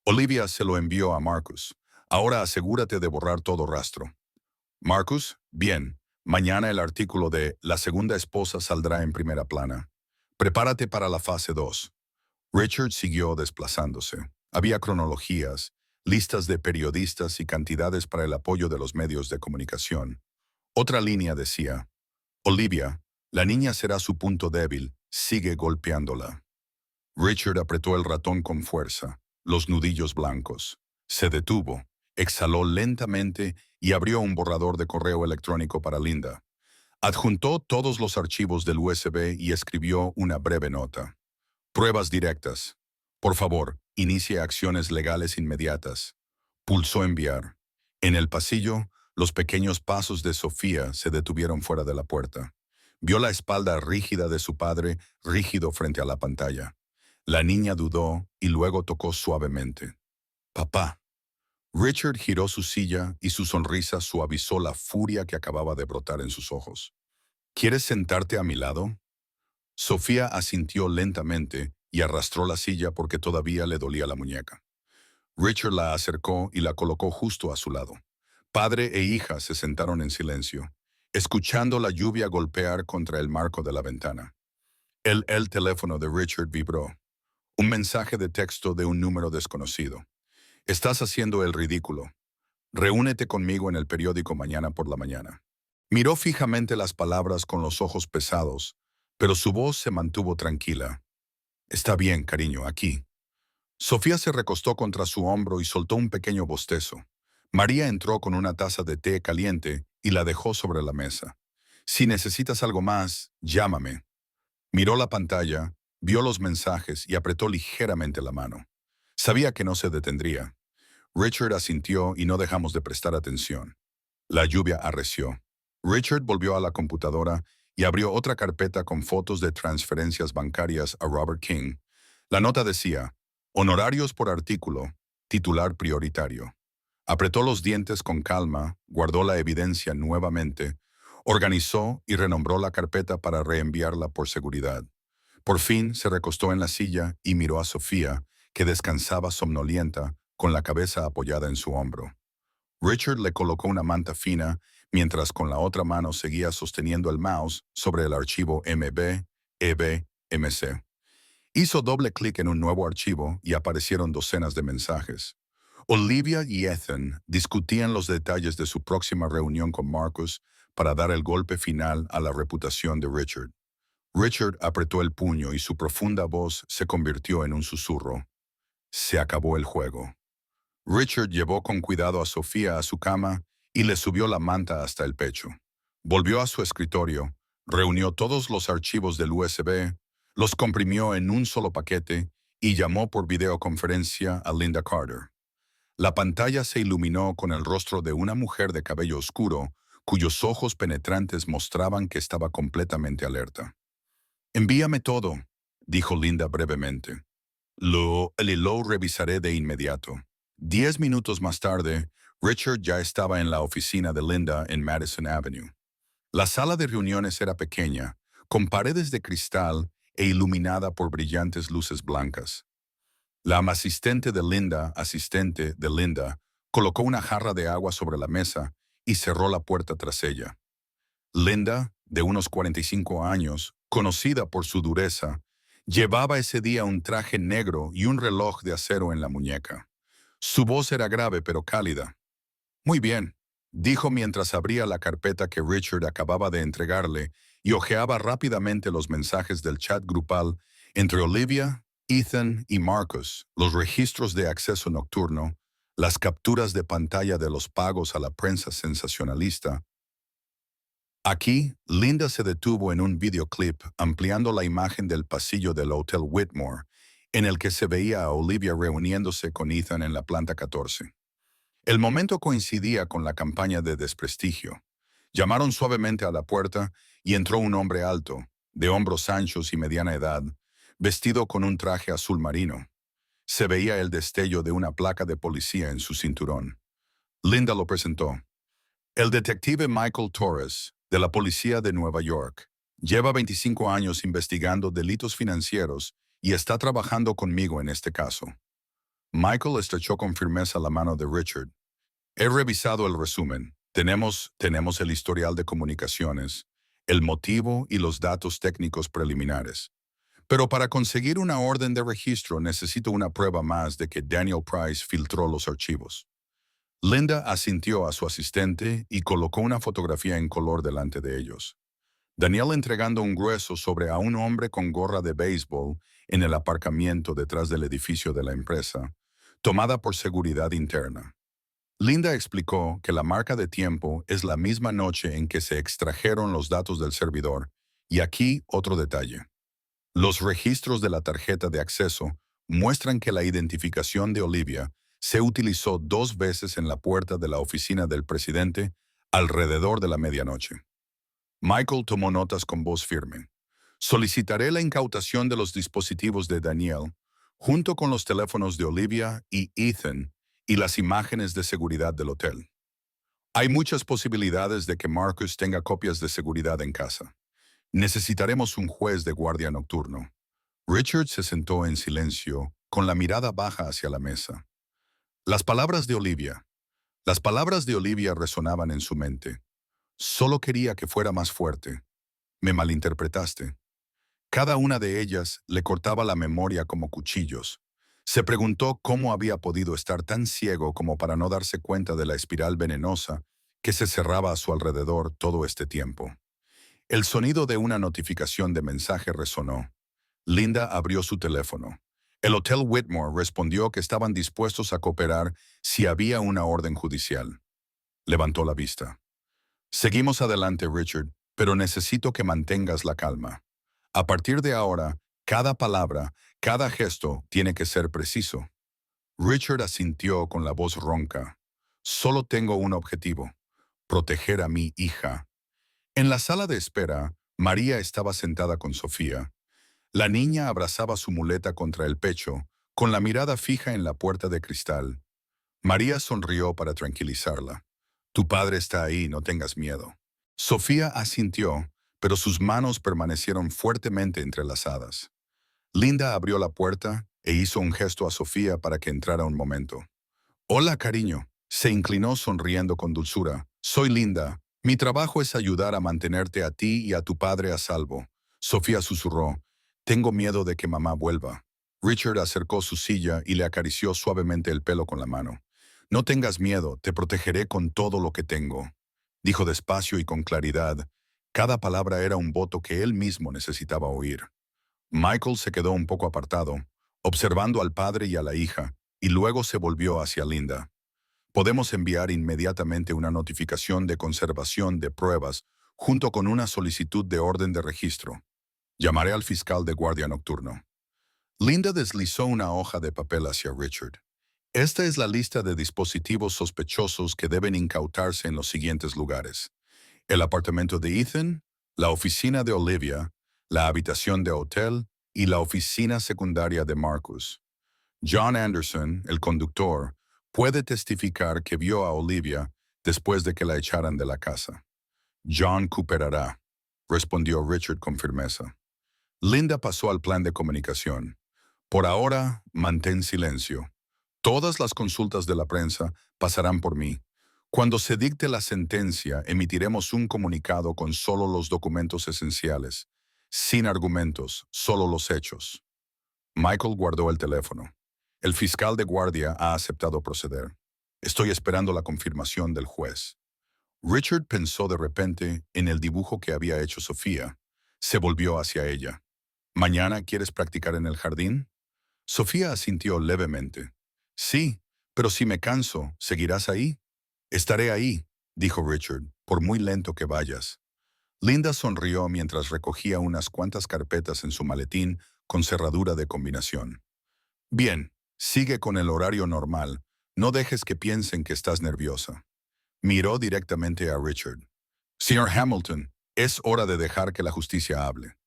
Olivia se lo envió a Marcus. «Ahora asegúrate de borrar todo rastro». «Marcus, bien. Mañana el artículo de La segunda esposa saldrá en primera plana. Prepárate para la fase 2». Richard siguió desplazándose. Había cronologías, listas de periodistas y cantidades para el apoyo de los medios de comunicación. Otra línea decía, «Olivia, la niña será su punto débil, sigue golpeándola». Richard apretó el ratón con fuerza, los nudillos blancos. Se detuvo, exhaló lentamente y abrió un borrador de correo electrónico para Linda. Adjuntó todos los archivos del USB y escribió una breve nota. «Pruebas directas. Por favor, inicie acciones legales inmediatas». Pulsó enviar. En el pasillo, los pequeños pasos de Sofía se detuvieron fuera de la puerta. Vio la espalda rígida de su padre, rígido frente a la pantalla. La niña dudó y luego tocó suavemente. «Papá». Richard giró su silla y su sonrisa suavizó la furia que acababa de brotar en sus ojos. «¿Quieres sentarte a mi lado?» Sofía asintió lentamente y arrastró la silla porque todavía le dolía la muñeca. Richard la acercó y la colocó justo a su lado. Padre e hija se sentaron en silencio, escuchando la lluvia golpear contra el marco de la ventana. El teléfono de Richard vibró. Un mensaje de texto de un número desconocido. «Estás haciendo el ridículo. Reúnete conmigo en el periódico mañana por la mañana». Miró fijamente las palabras con los ojos pesados, pero su voz se mantuvo tranquila. «Está bien, cariño, aquí». Sofía se recostó contra su hombro y soltó un pequeño bostezo. María entró con una taza de té caliente y la dejó sobre la mesa. «Si necesitas algo más, llámame». Miró la pantalla, vio los mensajes y apretó ligeramente la mano. Sabía que no se detendría. Richard asintió y no dejamos de prestar atención. La lluvia arreció. Richard volvió a la computadora y abrió otra carpeta con fotos de transferencias bancarias a Robert King. La nota decía, «Honorarios por artículo, titular prioritario». Apretó los dientes con calma, guardó la evidencia nuevamente, organizó y renombró la carpeta para reenviarla por seguridad. Por fin se recostó en la silla y miró a Sofía, que descansaba somnolienta, con la cabeza apoyada en su hombro. Richard le colocó una manta fina, mientras con la otra mano seguía sosteniendo el mouse sobre el archivo MB, EB, MC. Hizo doble clic en un nuevo archivo y aparecieron docenas de mensajes. Olivia y Ethan discutían los detalles de su próxima reunión con Marcus para dar el golpe final a la reputación de Richard. Richard apretó el puño y su profunda voz se convirtió en un susurro. Se acabó el juego. Richard llevó con cuidado a Sofía a su cama y le subió la manta hasta el pecho. Volvió a su escritorio, reunió todos los archivos del USB, los comprimió en un solo paquete y llamó por videoconferencia a Linda Carter. La pantalla se iluminó con el rostro de una mujer de cabello oscuro, cuyos ojos penetrantes mostraban que estaba completamente alerta. «Envíame todo», dijo Linda brevemente. Lo revisaré de inmediato. 10 minutos más tarde, Richard ya estaba en la oficina de Linda en Madison Avenue. La sala de reuniones era pequeña, con paredes de cristal e iluminada por brillantes luces blancas. La asistente de Linda, colocó una jarra de agua sobre la mesa y cerró la puerta tras ella. Linda, de unos 45 años, conocida por su dureza, llevaba ese día un traje negro y un reloj de acero en la muñeca. Su voz era grave pero cálida. «Muy bien», dijo mientras abría la carpeta que Richard acababa de entregarle y hojeaba rápidamente los mensajes del chat grupal entre Olivia, Ethan y Marcus, los registros de acceso nocturno, las capturas de pantalla de los pagos a la prensa sensacionalista. Aquí, Linda se detuvo en un videoclip ampliando la imagen del pasillo del Hotel Whitmore, en el que se veía a Olivia reuniéndose con Ethan en la planta 14. El momento coincidía con la campaña de desprestigio. Llamaron suavemente a la puerta y entró un hombre alto, de hombros anchos y mediana edad, vestido con un traje azul marino. Se veía el destello de una placa de policía en su cinturón. Linda lo presentó. El detective Michael Torres, de la Policía de Nueva York. Lleva 25 años investigando delitos financieros y está trabajando conmigo en este caso. Michael estrechó con firmeza la mano de Richard. He revisado el resumen. Tenemos el historial de comunicaciones, el motivo y los datos técnicos preliminares. Pero para conseguir una orden de registro necesito una prueba más de que Daniel Price filtró los archivos. Linda asintió a su asistente y colocó una fotografía en color delante de ellos. Daniel entregando un grueso sobre a un hombre con gorra de béisbol en el aparcamiento detrás del edificio de la empresa, tomada por seguridad interna. Linda explicó que la marca de tiempo es la misma noche en que se extrajeron los datos del servidor, y aquí otro detalle. Los registros de la tarjeta de acceso muestran que la identificación de Olivia se utilizó 2 veces en la puerta de la oficina del presidente alrededor de la medianoche. Michael tomó notas con voz firme. Solicitaré la incautación de los dispositivos de Daniel, junto con los teléfonos de Olivia y Ethan y las imágenes de seguridad del hotel. Hay muchas posibilidades de que Marcus tenga copias de seguridad en casa. Necesitaremos un juez de guardia nocturno. Richard se sentó en silencio, con la mirada baja hacia la mesa. Las palabras de Olivia. Las palabras de Olivia resonaban en su mente. Solo quería que fuera más fuerte. Me malinterpretaste. Cada una de ellas le cortaba la memoria como cuchillos. Se preguntó cómo había podido estar tan ciego como para no darse cuenta de la espiral venenosa que se cerraba a su alrededor todo este tiempo. El sonido de una notificación de mensaje resonó. Linda abrió su teléfono. El Hotel Whitmore respondió que estaban dispuestos a cooperar si había una orden judicial. Levantó la vista. Seguimos adelante, Richard, pero necesito que mantengas la calma. A partir de ahora, cada palabra, cada gesto tiene que ser preciso. Richard asintió con la voz ronca. Solo tengo un objetivo: proteger a mi hija. En la sala de espera, María estaba sentada con Sofía. La niña abrazaba su muleta contra el pecho, con la mirada fija en la puerta de cristal. María sonrió para tranquilizarla. Tu padre está ahí, no tengas miedo. Sofía asintió, pero sus manos permanecieron fuertemente entrelazadas. Linda abrió la puerta e hizo un gesto a Sofía para que entrara un momento. Hola, cariño. Se inclinó sonriendo con dulzura. Soy Linda. Mi trabajo es ayudar a mantenerte a ti y a tu padre a salvo. Sofía susurró. Tengo miedo de que mamá vuelva. Richard acercó su silla y le acarició suavemente el pelo con la mano. No tengas miedo, te protegeré con todo lo que tengo. Dijo despacio y con claridad. Cada palabra era un voto que él mismo necesitaba oír. Michael se quedó un poco apartado, observando al padre y a la hija, y luego se volvió hacia Linda. Podemos enviar inmediatamente una notificación de conservación de pruebas junto con una solicitud de orden de registro. Llamaré al fiscal de guardia nocturno. Linda deslizó una hoja de papel hacia Richard. Esta es la lista de dispositivos sospechosos que deben incautarse en los siguientes lugares: el apartamento de Ethan, la oficina de Olivia, la habitación de hotel y la oficina secundaria de Marcus. John Anderson, el conductor, puede testificar que vio a Olivia después de que la echaran de la casa. John cooperará, respondió Richard con firmeza. Linda pasó al plan de comunicación. Por ahora, mantén silencio. Todas las consultas de la prensa pasarán por mí. Cuando se dicte la sentencia, emitiremos un comunicado con solo los documentos esenciales. Sin argumentos, solo los hechos. Michael guardó el teléfono. El fiscal de guardia ha aceptado proceder. Estoy esperando la confirmación del juez. Richard pensó de repente en el dibujo que había hecho Sofía. Se volvió hacia ella. ¿Mañana quieres practicar en el jardín? Sofía asintió levemente. Sí, pero si me canso, ¿seguirás ahí? Estaré ahí, dijo Richard, por muy lento que vayas. Linda sonrió mientras recogía unas cuantas carpetas en su maletín con cerradura de combinación. Bien, sigue con el horario normal. No dejes que piensen que estás nerviosa. Miró directamente a Richard. Señor Hamilton, es hora de dejar que la justicia hable.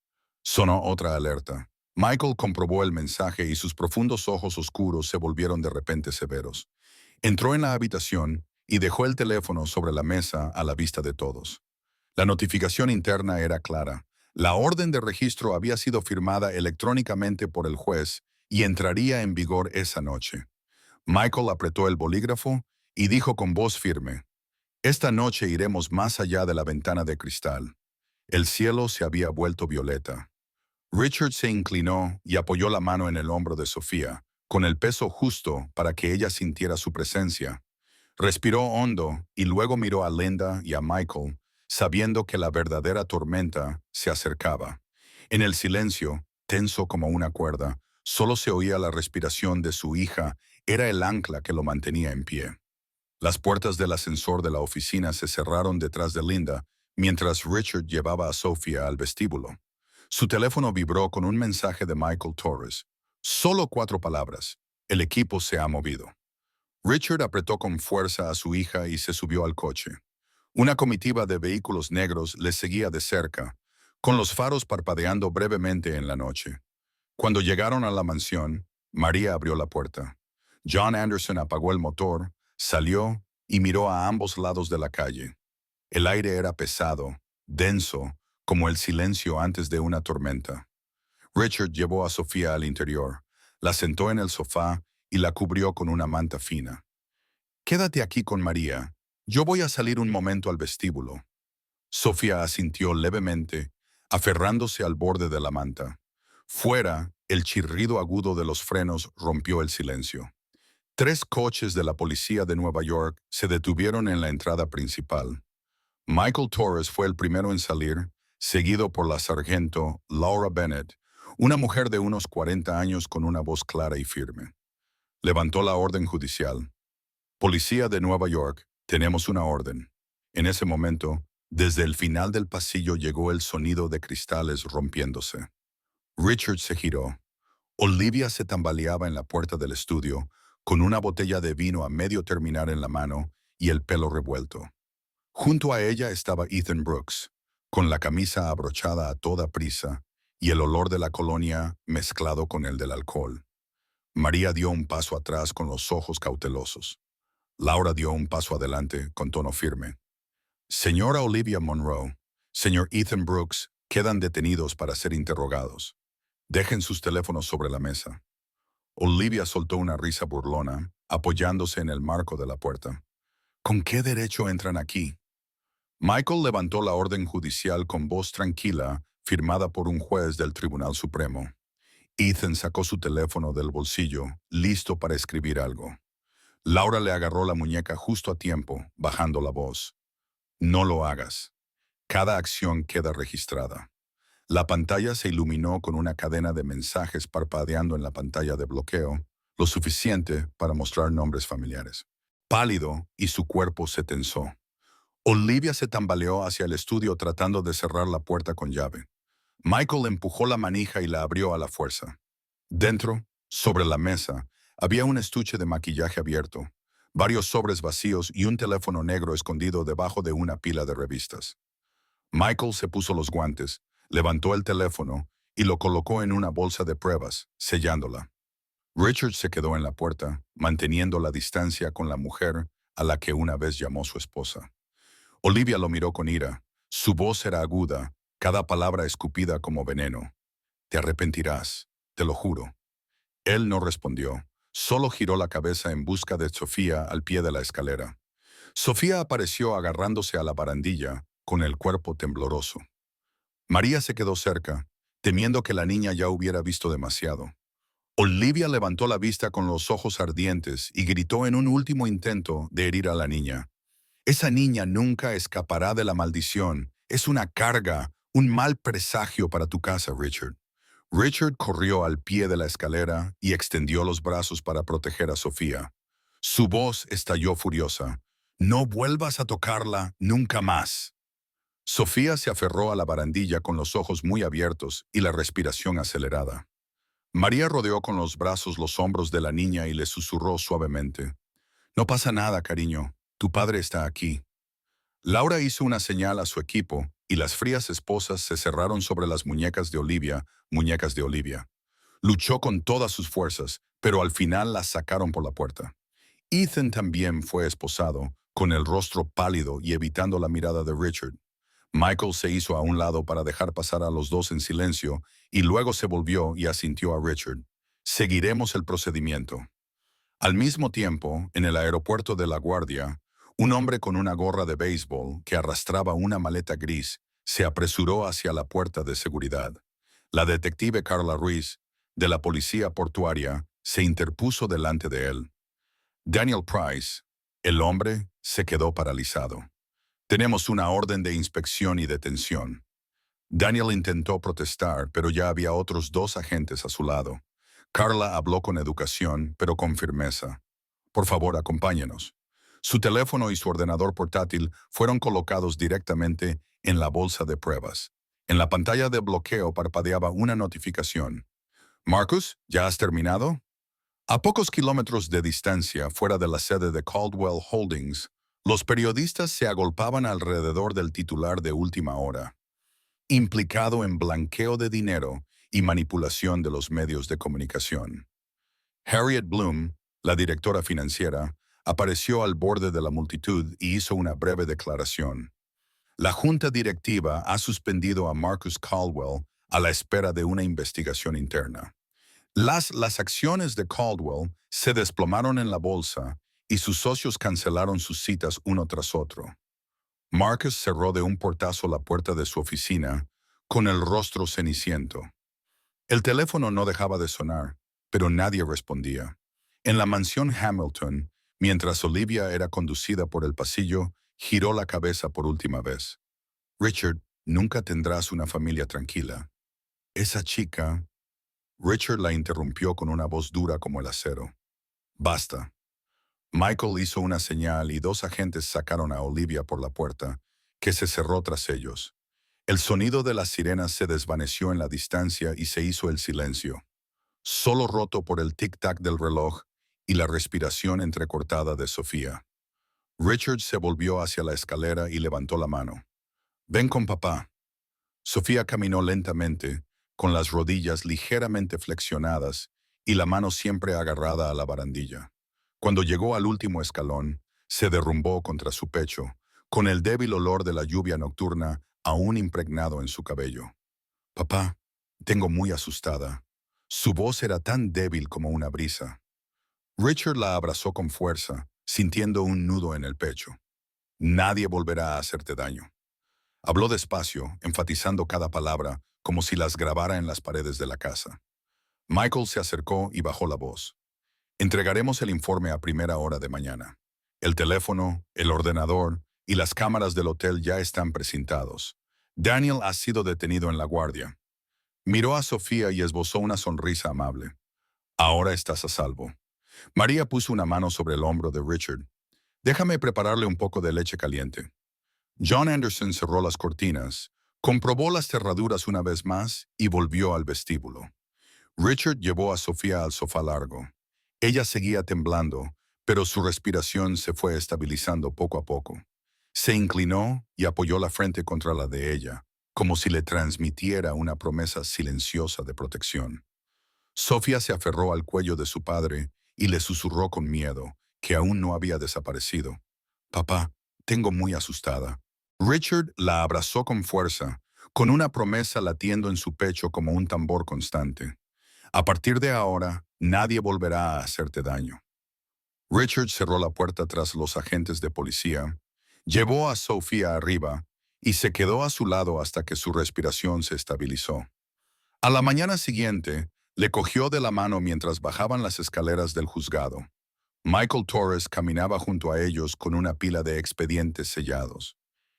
Sonó otra alerta. Michael comprobó el mensaje y sus profundos ojos oscuros se volvieron de repente severos. Entró en la habitación y dejó el teléfono sobre la mesa a la vista de todos. La notificación interna era clara. La orden de registro había sido firmada electrónicamente por el juez y entraría en vigor esa noche. Michael apretó el bolígrafo y dijo con voz firme: Esta noche iremos más allá de la ventana de cristal. El cielo se había vuelto violeta. Richard se inclinó y apoyó la mano en el hombro de Sofía, con el peso justo para que ella sintiera su presencia. Respiró hondo y luego miró a Linda y a Michael, sabiendo que la verdadera tormenta se acercaba. En el silencio, tenso como una cuerda, solo se oía la respiración de su hija, era el ancla que lo mantenía en pie. Las puertas del ascensor de la oficina se cerraron detrás de Linda, mientras Richard llevaba a Sofía al vestíbulo. Su teléfono vibró con un mensaje de Michael Torres. Solo 4 palabras. El equipo se ha movido. Richard apretó con fuerza a su hija y se subió al coche. Una comitiva de vehículos negros les seguía de cerca, con los faros parpadeando brevemente en la noche. Cuando llegaron a la mansión, María abrió la puerta. John Anderson apagó el motor, salió y miró a ambos lados de la calle. El aire era pesado, denso, como el silencio antes de una tormenta. Richard llevó a Sofía al interior, la sentó en el sofá y la cubrió con una manta fina. Quédate aquí con María. Yo voy a salir un momento al vestíbulo. Sofía asintió levemente, aferrándose al borde de la manta. Fuera, el chirrido agudo de los frenos rompió el silencio. 3 coches de la policía de Nueva York se detuvieron en la entrada principal. Michael Torres fue el primero en salir, seguido por la sargento Laura Bennett, una mujer de unos 40 años con una voz clara y firme. Levantó la orden judicial. Policía de Nueva York, tenemos una orden. En ese momento, desde el final del pasillo llegó el sonido de cristales rompiéndose. Richard se giró. Olivia se tambaleaba en la puerta del estudio, con una botella de vino a medio terminar en la mano y el pelo revuelto. Junto a ella estaba Ethan Brooks, con la camisa abrochada a toda prisa y el olor de la colonia mezclado con el del alcohol. María dio un paso atrás con los ojos cautelosos. Laura dio un paso adelante con tono firme. Señora Olivia Monroe, señor Ethan Brooks, quedan detenidos para ser interrogados. Dejen sus teléfonos sobre la mesa. Olivia soltó una risa burlona, apoyándose en el marco de la puerta. ¿Con qué derecho entran aquí? Michael levantó la orden judicial con voz tranquila, firmada por un juez del Tribunal Supremo. Ethan sacó su teléfono del bolsillo, listo para escribir algo. Laura le agarró la muñeca justo a tiempo, bajando la voz. No lo hagas. Cada acción queda registrada. La pantalla se iluminó con una cadena de mensajes parpadeando en la pantalla de bloqueo, lo suficiente para mostrar nombres familiares. Pálido, y su cuerpo se tensó. Olivia se tambaleó hacia el estudio tratando de cerrar la puerta con llave. Michael empujó la manija y la abrió a la fuerza. Dentro, sobre la mesa, había un estuche de maquillaje abierto, varios sobres vacíos y un teléfono negro escondido debajo de una pila de revistas. Michael se puso los guantes, levantó el teléfono y lo colocó en una bolsa de pruebas, sellándola. Richard se quedó en la puerta, manteniendo la distancia con la mujer a la que una vez llamó su esposa. Olivia lo miró con ira. Su voz era aguda, cada palabra escupida como veneno. Te arrepentirás, te lo juro. Él no respondió, solo giró la cabeza en busca de Sofía al pie de la escalera. Sofía apareció agarrándose a la barandilla, con el cuerpo tembloroso. María se quedó cerca, temiendo que la niña ya hubiera visto demasiado. Olivia levantó la vista con los ojos ardientes y gritó en un último intento de herir a la niña. Esa niña nunca escapará de la maldición. Es una carga, un mal presagio para tu casa, Richard. Richard corrió al pie de la escalera y extendió los brazos para proteger a Sofía. Su voz estalló furiosa. No vuelvas a tocarla nunca más. Sofía se aferró a la barandilla con los ojos muy abiertos y la respiración acelerada. María rodeó con los brazos los hombros de la niña y le susurró suavemente. No pasa nada, cariño. Tu padre está aquí. Laura hizo una señal a su equipo y las frías esposas se cerraron sobre las muñecas de Olivia, muñecas de Olivia. Luchó con todas sus fuerzas, pero al final las sacaron por la puerta. Ethan también fue esposado, con el rostro pálido y evitando la mirada de Richard. Michael se hizo a un lado para dejar pasar a los dos en silencio y luego se volvió y asintió a Richard. Seguiremos el procedimiento. Al mismo tiempo, en el aeropuerto de La Guardia, un hombre con una gorra de béisbol que arrastraba una maleta gris se apresuró hacia la puerta de seguridad. La detective Carla Ruiz, de la policía portuaria, se interpuso delante de él. Daniel Price, el hombre, se quedó paralizado. Tenemos una orden de inspección y detención. Daniel intentó protestar, pero ya había otros dos agentes a su lado. Carla habló con educación, pero con firmeza. Por favor, acompáñenos. Su teléfono y su ordenador portátil fueron colocados directamente en la bolsa de pruebas. En la pantalla de bloqueo parpadeaba una notificación. Marcus, ¿ya has terminado? A pocos kilómetros de distancia, fuera de la sede de Caldwell Holdings, los periodistas se agolpaban alrededor del titular de última hora, implicado en blanqueo de dinero y manipulación de los medios de comunicación. Harriet Bloom, la directora financiera, apareció al borde de la multitud y hizo una breve declaración. La junta directiva ha suspendido a Marcus Caldwell a la espera de una investigación interna. Las acciones de Caldwell se desplomaron en la bolsa y sus socios cancelaron sus citas uno tras otro. Marcus cerró de un portazo la puerta de su oficina con el rostro ceniciento. El teléfono no dejaba de sonar, pero nadie respondía. En la mansión Hamilton, mientras Olivia era conducida por el pasillo, giró la cabeza por última vez. Richard, nunca tendrás una familia tranquila. Esa chica... Richard la interrumpió con una voz dura como el acero. Basta. Michael hizo una señal y dos agentes sacaron a Olivia por la puerta, que se cerró tras ellos. El sonido de las sirenas se desvaneció en la distancia y se hizo el silencio, solo roto por el tic-tac del reloj y la respiración entrecortada de Sofía. Richard se volvió hacia la escalera y levantó la mano. Ven con papá. Sofía caminó lentamente, con las rodillas ligeramente flexionadas y la mano siempre agarrada a la barandilla. Cuando llegó al último escalón, se derrumbó contra su pecho, con el débil olor de la lluvia nocturna aún impregnado en su cabello. Papá, Tengo muy asustada. Su voz era tan débil como una brisa. Richard la abrazó con fuerza, sintiendo un nudo en el pecho. Nadie volverá a hacerte daño. Habló despacio, enfatizando cada palabra, como si las grabara en las paredes de la casa. Michael se acercó y bajó la voz. Entregaremos el informe a primera hora de mañana. El teléfono, el ordenador y las cámaras del hotel ya están presentados. Daniel ha sido detenido en la guardia. Miró a Sofía y esbozó una sonrisa amable. Ahora estás a salvo. María puso una mano sobre el hombro de Richard. Déjame prepararle un poco de leche caliente. John Anderson cerró las cortinas, comprobó las cerraduras una vez más y volvió al vestíbulo. Richard llevó a Sofía al sofá largo. Ella seguía temblando, pero su respiración se fue estabilizando poco a poco. Se inclinó y apoyó la frente contra la de ella, como si le transmitiera una promesa silenciosa de protección. Sofía se aferró al cuello de su padre y le susurró con miedo, que aún no había desaparecido. Papá, tengo muy asustada. Richard la abrazó con fuerza, con una promesa latiendo en su pecho como un tambor constante. A partir de ahora, nadie volverá a hacerte daño. Richard cerró la puerta tras los agentes de policía, llevó a Sofía arriba y se quedó a su lado hasta que su respiración se estabilizó. A la mañana siguiente, le cogió de la mano mientras bajaban las escaleras del juzgado. Michael Torres caminaba junto a ellos con una pila de expedientes sellados.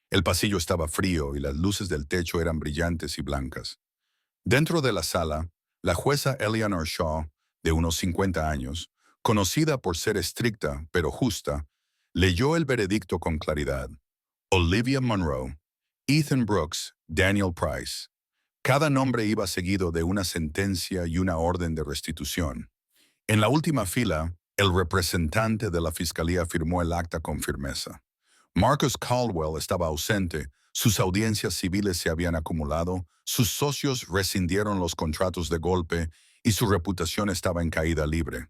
El pasillo estaba frío y las luces del techo eran brillantes y blancas. Dentro de la sala, la jueza Eleanor Shaw, de unos 50 años, conocida por ser estricta pero justa, leyó el veredicto con claridad. Olivia Monroe, Ethan Brooks, Daniel Price. Cada nombre iba seguido de una sentencia y una orden de restitución. En la última fila, el representante de la fiscalía firmó el acta con firmeza. Marcus Caldwell estaba ausente, sus audiencias civiles se habían acumulado, sus socios rescindieron los contratos de golpe y su reputación estaba en caída libre.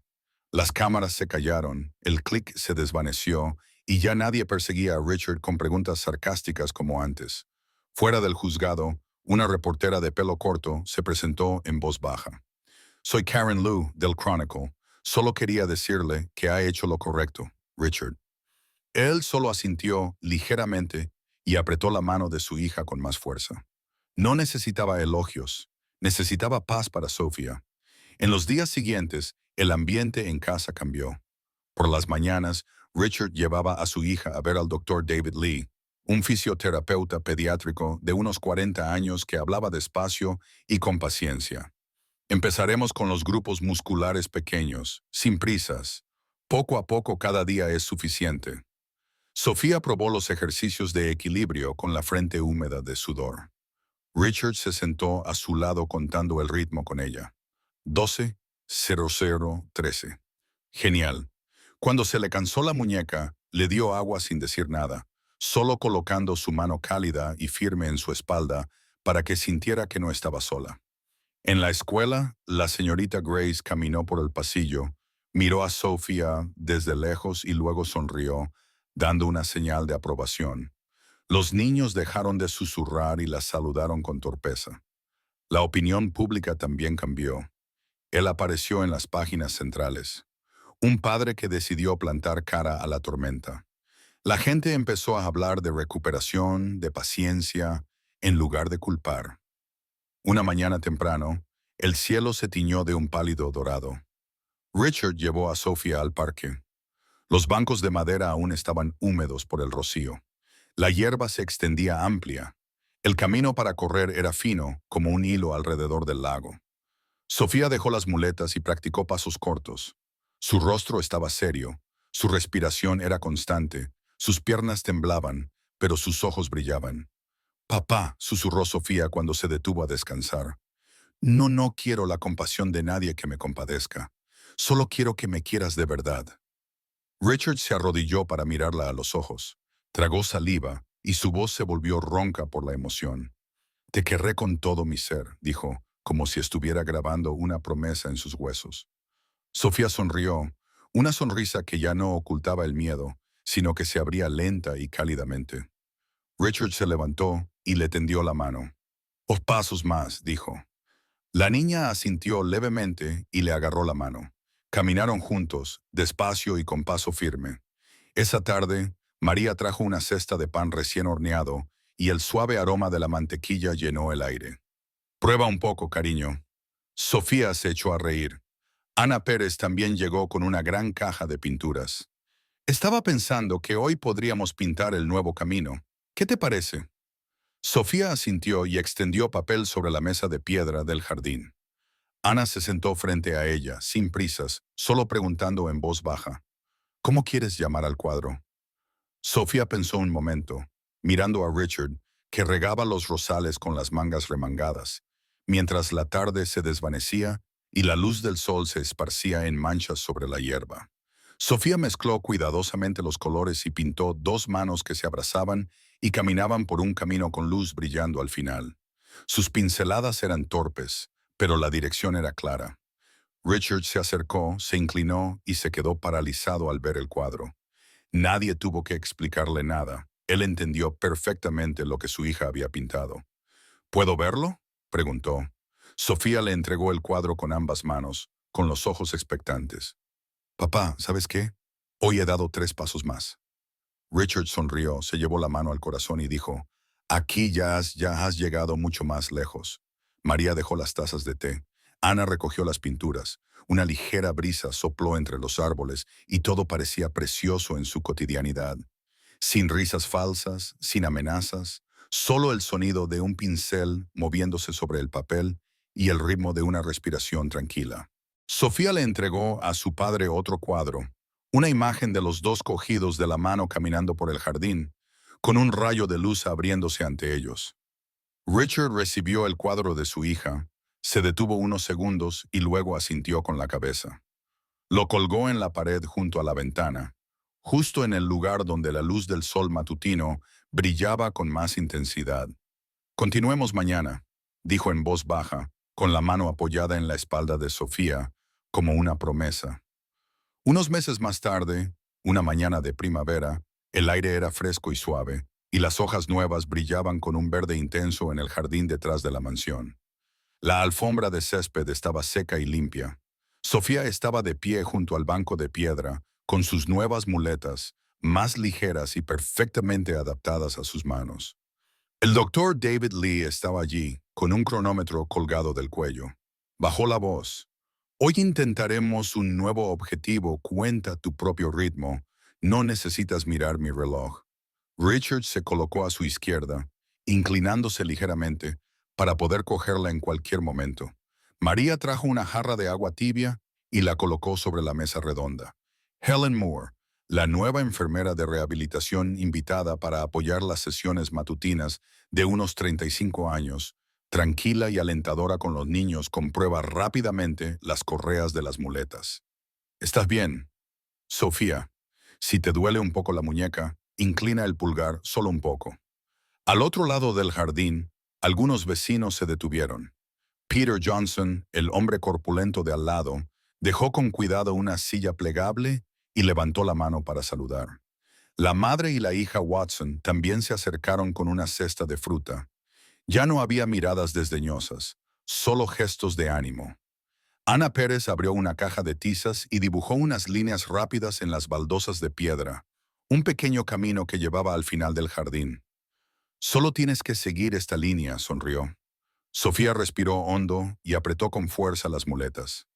Las cámaras se callaron, el clic se desvaneció y ya nadie perseguía a Richard con preguntas sarcásticas como antes. Fuera del juzgado, una reportera de pelo corto se presentó en voz baja. Soy Karen Liu, del Chronicle. Solo quería decirle que ha hecho lo correcto, Richard. Él solo asintió ligeramente y apretó la mano de su hija con más fuerza. No necesitaba elogios, necesitaba paz para Sofía. En los días siguientes, el ambiente en casa cambió. Por las mañanas, Richard llevaba a su hija a ver al doctor David Lee, un fisioterapeuta pediátrico de unos 40 años que hablaba despacio y con paciencia. Empezaremos con los grupos musculares pequeños, sin prisas. Poco a poco cada día es suficiente. Sofía probó los ejercicios de equilibrio con la frente húmeda de sudor. Richard se sentó a su lado contando el ritmo con ella. 12, 00, 13. Genial. Cuando se le cansó la muñeca, le dio agua sin decir nada, solo colocando su mano cálida y firme en su espalda para que sintiera que no estaba sola. En la escuela, la señorita Grace caminó por el pasillo, miró a Sofía desde lejos y luego sonrió, dando una señal de aprobación. Los niños dejaron de susurrar y la saludaron con torpeza. La opinión pública también cambió. Él apareció en las páginas centrales. Un padre que decidió plantar cara a la tormenta. La gente empezó a hablar de recuperación, de paciencia, en lugar de culpar. Una mañana temprano, el cielo se tiñó de un pálido dorado. Richard llevó a Sofía al parque. Los bancos de madera aún estaban húmedos por el rocío. La hierba se extendía amplia. El camino para correr era fino, como un hilo alrededor del lago. Sofía dejó las muletas y practicó pasos cortos. Su rostro estaba serio, su respiración era constante, sus piernas temblaban, pero sus ojos brillaban. Papá, susurró Sofía cuando se detuvo a descansar. No quiero la compasión de nadie que me compadezca. Solo quiero que me quieras de verdad. Richard se arrodilló para mirarla a los ojos. Tragó saliva y su voz se volvió ronca por la emoción. Te querré con todo mi ser, dijo, como si estuviera grabando una promesa en sus huesos. Sofía sonrió, una sonrisa que ya no ocultaba el miedo, sino que se abría lenta y cálidamente. Richard se levantó y le tendió la mano. 2 pasos más, dijo. La niña asintió levemente y le agarró la mano. Caminaron juntos, despacio y con paso firme. Esa tarde, María trajo una cesta de pan recién horneado y el suave aroma de la mantequilla llenó el aire. Prueba un poco, cariño. Sofía se echó a reír. Ana Pérez también llegó con una gran caja de pinturas. Estaba pensando que hoy podríamos pintar el nuevo camino. ¿Qué te parece? Sofía asintió y extendió papel sobre la mesa de piedra del jardín. Ana se sentó frente a ella, sin prisas, solo preguntando en voz baja, ¿cómo quieres llamar al cuadro? Sofía pensó un momento, mirando a Richard, que regaba los rosales con las mangas remangadas, mientras la tarde se desvanecía y la luz del sol se esparcía en manchas sobre la hierba. Sofía mezcló cuidadosamente los colores y pintó dos manos que se abrazaban y caminaban por un camino con luz brillando al final. Sus pinceladas eran torpes, pero la dirección era clara. Richard se acercó, se inclinó y se quedó paralizado al ver el cuadro. Nadie tuvo que explicarle nada. Él entendió perfectamente lo que su hija había pintado. ¿Puedo verlo?, preguntó. Sofía le entregó el cuadro con ambas manos, con los ojos expectantes. Papá, ¿sabes qué? Hoy he dado 3 pasos más. Richard sonrió, se llevó la mano al corazón y dijo, aquí ya has llegado mucho más lejos. María dejó las tazas de té. Ana recogió las pinturas. Una ligera brisa sopló entre los árboles y todo parecía precioso en su cotidianidad. Sin risas falsas, sin amenazas, solo el sonido de un pincel moviéndose sobre el papel y el ritmo de una respiración tranquila. Sofía le entregó a su padre otro cuadro, una imagen de los dos cogidos de la mano caminando por el jardín, con un rayo de luz abriéndose ante ellos. Richard recibió el cuadro de su hija, se detuvo unos segundos y luego asintió con la cabeza. Lo colgó en la pared junto a la ventana, justo en el lugar donde la luz del sol matutino brillaba con más intensidad. Continuemos mañana, dijo en voz baja, con la mano apoyada en la espalda de Sofía, como una promesa. Unos meses más tarde, una mañana de primavera, el aire era fresco y suave, y las hojas nuevas brillaban con un verde intenso en el jardín detrás de la mansión. La alfombra de césped estaba seca y limpia. Sofía estaba de pie junto al banco de piedra, con sus nuevas muletas, más ligeras y perfectamente adaptadas a sus manos. El doctor David Lee estaba allí, con un cronómetro colgado del cuello. Bajó la voz. Hoy intentaremos un nuevo objetivo, cuenta tu propio ritmo. No necesitas mirar mi reloj. Richard se colocó a su izquierda, inclinándose ligeramente, para poder cogerla en cualquier momento. María trajo una jarra de agua tibia y la colocó sobre la mesa redonda. Helen Moore, la nueva enfermera de rehabilitación invitada para apoyar las sesiones matutinas de unos 35 años, tranquila y alentadora con los niños, comprueba rápidamente las correas de las muletas. ¿Estás bien? Sofía, si te duele un poco la muñeca, inclina el pulgar solo un poco. Al otro lado del jardín, algunos vecinos se detuvieron. Peter Johnson, el hombre corpulento de al lado, dejó con cuidado una silla plegable y levantó la mano para saludar. La madre y la hija Watson también se acercaron con una cesta de fruta. Ya no había miradas desdeñosas, solo gestos de ánimo. Ana Pérez abrió una caja de tizas y dibujó unas líneas rápidas en las baldosas de piedra, un pequeño camino que llevaba al final del jardín. Solo tienes que seguir esta línea, sonrió. Sofía respiró hondo y apretó con fuerza las muletas.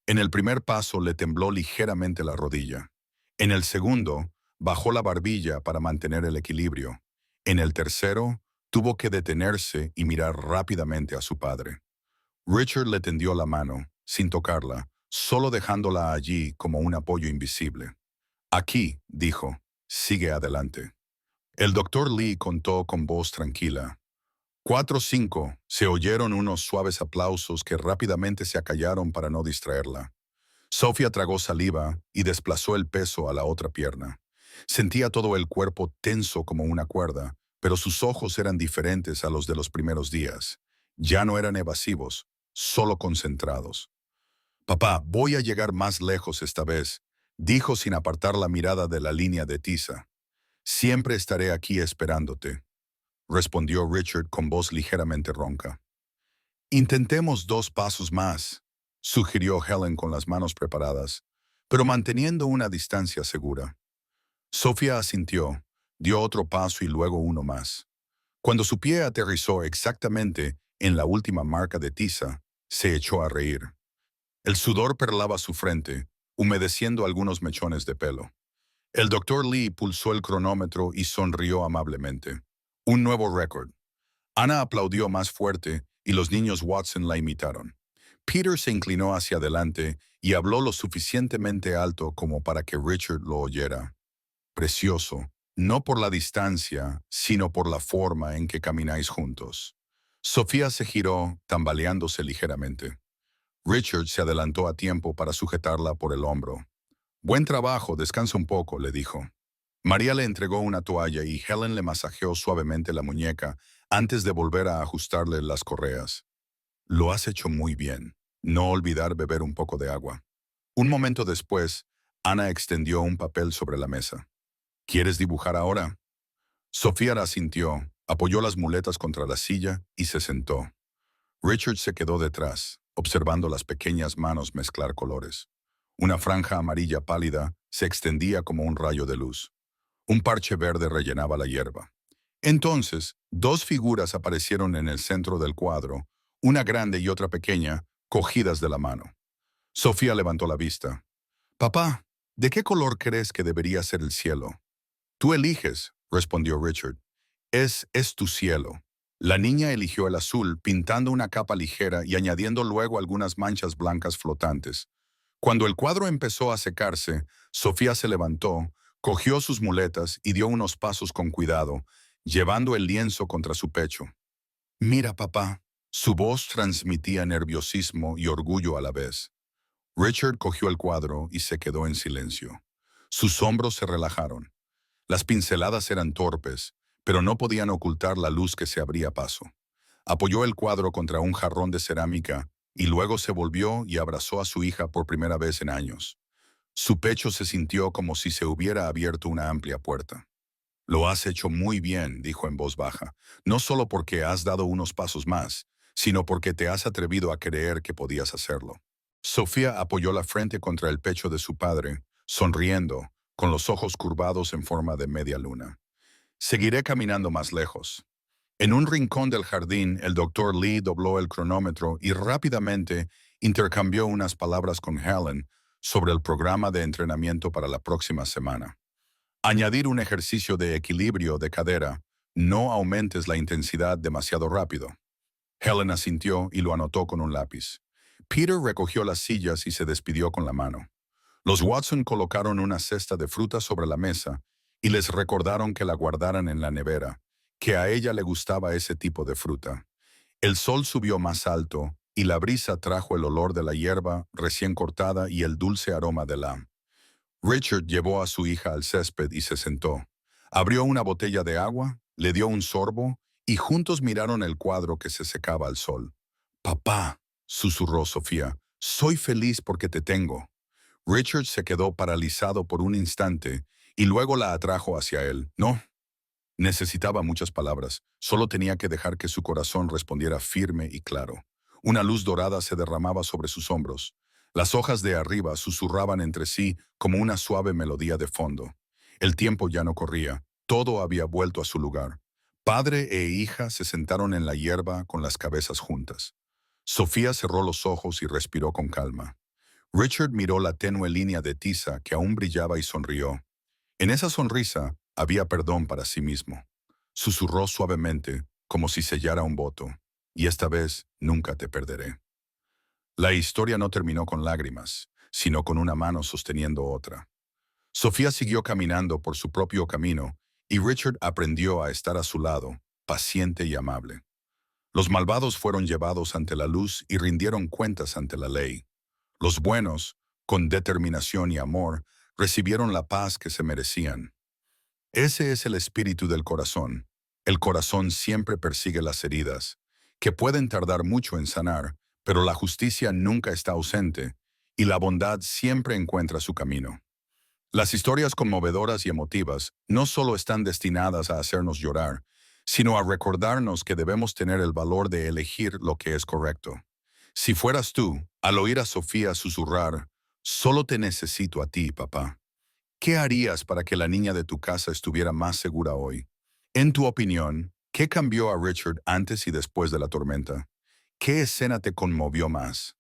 En el primer paso le tembló ligeramente la rodilla. En el segundo, bajó la barbilla para mantener el equilibrio. En el tercero, tuvo que detenerse y mirar rápidamente a su padre. Richard le tendió la mano, sin tocarla, solo dejándola allí como un apoyo invisible. Aquí, dijo, sigue adelante. El doctor Lee contó con voz tranquila. 4-5, se oyeron unos suaves aplausos que rápidamente se acallaron para no distraerla. Sofía tragó saliva y desplazó el peso a la otra pierna. Sentía todo el cuerpo tenso como una cuerda, pero sus ojos eran diferentes a los de los primeros días. Ya no eran evasivos, solo concentrados. Papá, voy a llegar más lejos esta vez, dijo sin apartar la mirada de la línea de tiza. Siempre estaré aquí esperándote, respondió Richard con voz ligeramente ronca. Intentemos 2 pasos más, sugirió Helen con las manos preparadas, pero manteniendo una distancia segura. Sofía asintió, dio otro paso y luego uno más. Cuando su pie aterrizó exactamente en la última marca de tiza, se echó a reír. El sudor perlaba su frente, humedeciendo algunos mechones de pelo. El doctor Lee pulsó el cronómetro y sonrió amablemente. Un nuevo récord. Ana aplaudió más fuerte y los niños Watson la imitaron. Peter se inclinó hacia adelante y habló lo suficientemente alto como para que Richard lo oyera. Precioso, no por la distancia, sino por la forma en que camináis juntos. Sofía se giró, tambaleándose ligeramente. Richard se adelantó a tiempo para sujetarla por el hombro. Buen trabajo, descansa un poco, le dijo. María le entregó una toalla y Helen le masajeó suavemente la muñeca antes de volver a ajustarle las correas. Lo has hecho muy bien. No olvidar beber un poco de agua. Un momento después, Ana extendió un papel sobre la mesa. ¿Quieres dibujar ahora? Sofía asintió, apoyó las muletas contra la silla y se sentó. Richard se quedó detrás, observando las pequeñas manos mezclar colores. Una franja amarilla pálida se extendía como un rayo de luz. Un parche verde rellenaba la hierba. Entonces, 2 figuras aparecieron en el centro del cuadro, una grande y otra pequeña, cogidas de la mano. Sofía levantó la vista. Papá, ¿de qué color crees que debería ser el cielo? Tú eliges, respondió Richard. Es tu cielo. La niña eligió el azul, pintando una capa ligera y añadiendo luego algunas manchas blancas flotantes. Cuando el cuadro empezó a secarse, Sofía se levantó, cogió sus muletas y dio unos pasos con cuidado, llevando el lienzo contra su pecho. Mira, papá. Su voz transmitía nerviosismo y orgullo a la vez. Richard cogió el cuadro y se quedó en silencio. Sus hombros se relajaron. Las pinceladas eran torpes, pero no podían ocultar la luz que se abría paso. Apoyó el cuadro contra un jarrón de cerámica y luego se volvió y abrazó a su hija por primera vez en años. Su pecho se sintió como si se hubiera abierto una amplia puerta. Lo has hecho muy bien, dijo en voz baja, no solo porque has dado unos pasos más, sino porque te has atrevido a creer que podías hacerlo. Sofía apoyó la frente contra el pecho de su padre, sonriendo, con los ojos curvados en forma de media luna. Seguiré caminando más lejos. En un rincón del jardín, el doctor Lee dobló el cronómetro y rápidamente intercambió unas palabras con Helen sobre el programa de entrenamiento para la próxima semana. Añadir un ejercicio de equilibrio de cadera. No aumentes la intensidad demasiado rápido. Helen asintió y lo anotó con un lápiz. Peter recogió las sillas y se despidió con la mano. Los Watson colocaron una cesta de fruta sobre la mesa y les recordaron que la guardaran en la nevera, que a ella le gustaba ese tipo de fruta. El sol subió más alto y la brisa trajo el olor de la hierba recién cortada y el dulce aroma de la. Richard llevó a su hija al césped y se sentó. Abrió una botella de agua, le dio un sorbo y juntos miraron el cuadro que se secaba al sol. Papá, susurró Sofía, soy feliz porque te tengo. Richard se quedó paralizado por un instante y luego la atrajo hacia él. No, necesitaba muchas palabras, solo tenía que dejar que su corazón respondiera firme y claro. Una luz dorada se derramaba sobre sus hombros. Las hojas de arriba susurraban entre sí como una suave melodía de fondo. El tiempo ya no corría, todo había vuelto a su lugar. Padre e hija se sentaron en la hierba con las cabezas juntas. Sofía cerró los ojos y respiró con calma. Richard miró la tenue línea de tiza que aún brillaba y sonrió. En esa sonrisa había perdón para sí mismo. Susurró suavemente, como si sellara un voto. Y esta vez nunca te perderé. La historia no terminó con lágrimas, sino con una mano sosteniendo otra. Sofía siguió caminando por su propio camino y Richard aprendió a estar a su lado, paciente y amable. Los malvados fueron llevados ante la luz y rindieron cuentas ante la ley. Los buenos, con determinación y amor, recibieron la paz que se merecían. Ese es el espíritu del corazón. El corazón siempre persigue las heridas, que pueden tardar mucho en sanar, pero la justicia nunca está ausente y la bondad siempre encuentra su camino. Las historias conmovedoras y emotivas no solo están destinadas a hacernos llorar, sino a recordarnos que debemos tener el valor de elegir lo que es correcto. Si fueras tú, al oír a Sofía susurrar, solo te necesito a ti, papá, ¿qué harías para que la niña de tu casa estuviera más segura hoy? En tu opinión, ¿qué cambió a Richard antes y después de la tormenta? ¿Qué escena te conmovió más?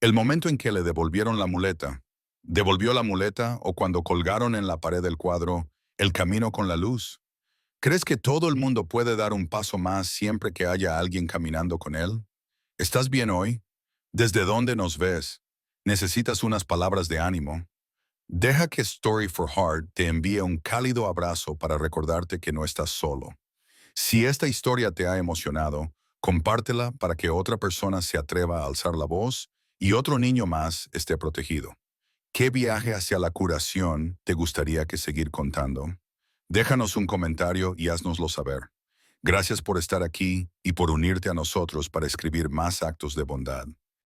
¿El momento en que le devolvieron la muleta? ¿Devolvió la muleta o cuando colgaron en la pared del cuadro El camino con la luz? ¿Crees que todo el mundo puede dar un paso más siempre que haya alguien caminando con él? ¿Estás bien hoy? ¿Desde dónde nos ves? ¿Necesitas unas palabras de ánimo? Deja que Story for Heart te envíe un cálido abrazo para recordarte que no estás solo. Si esta historia te ha emocionado, compártela para que otra persona se atreva a alzar la voz y otro niño más esté protegido. ¿Qué viaje hacia la curación te gustaría que seguir contando? Déjanos un comentario y haznoslo saber. Gracias por estar aquí y por unirte a nosotros para escribir más actos de bondad.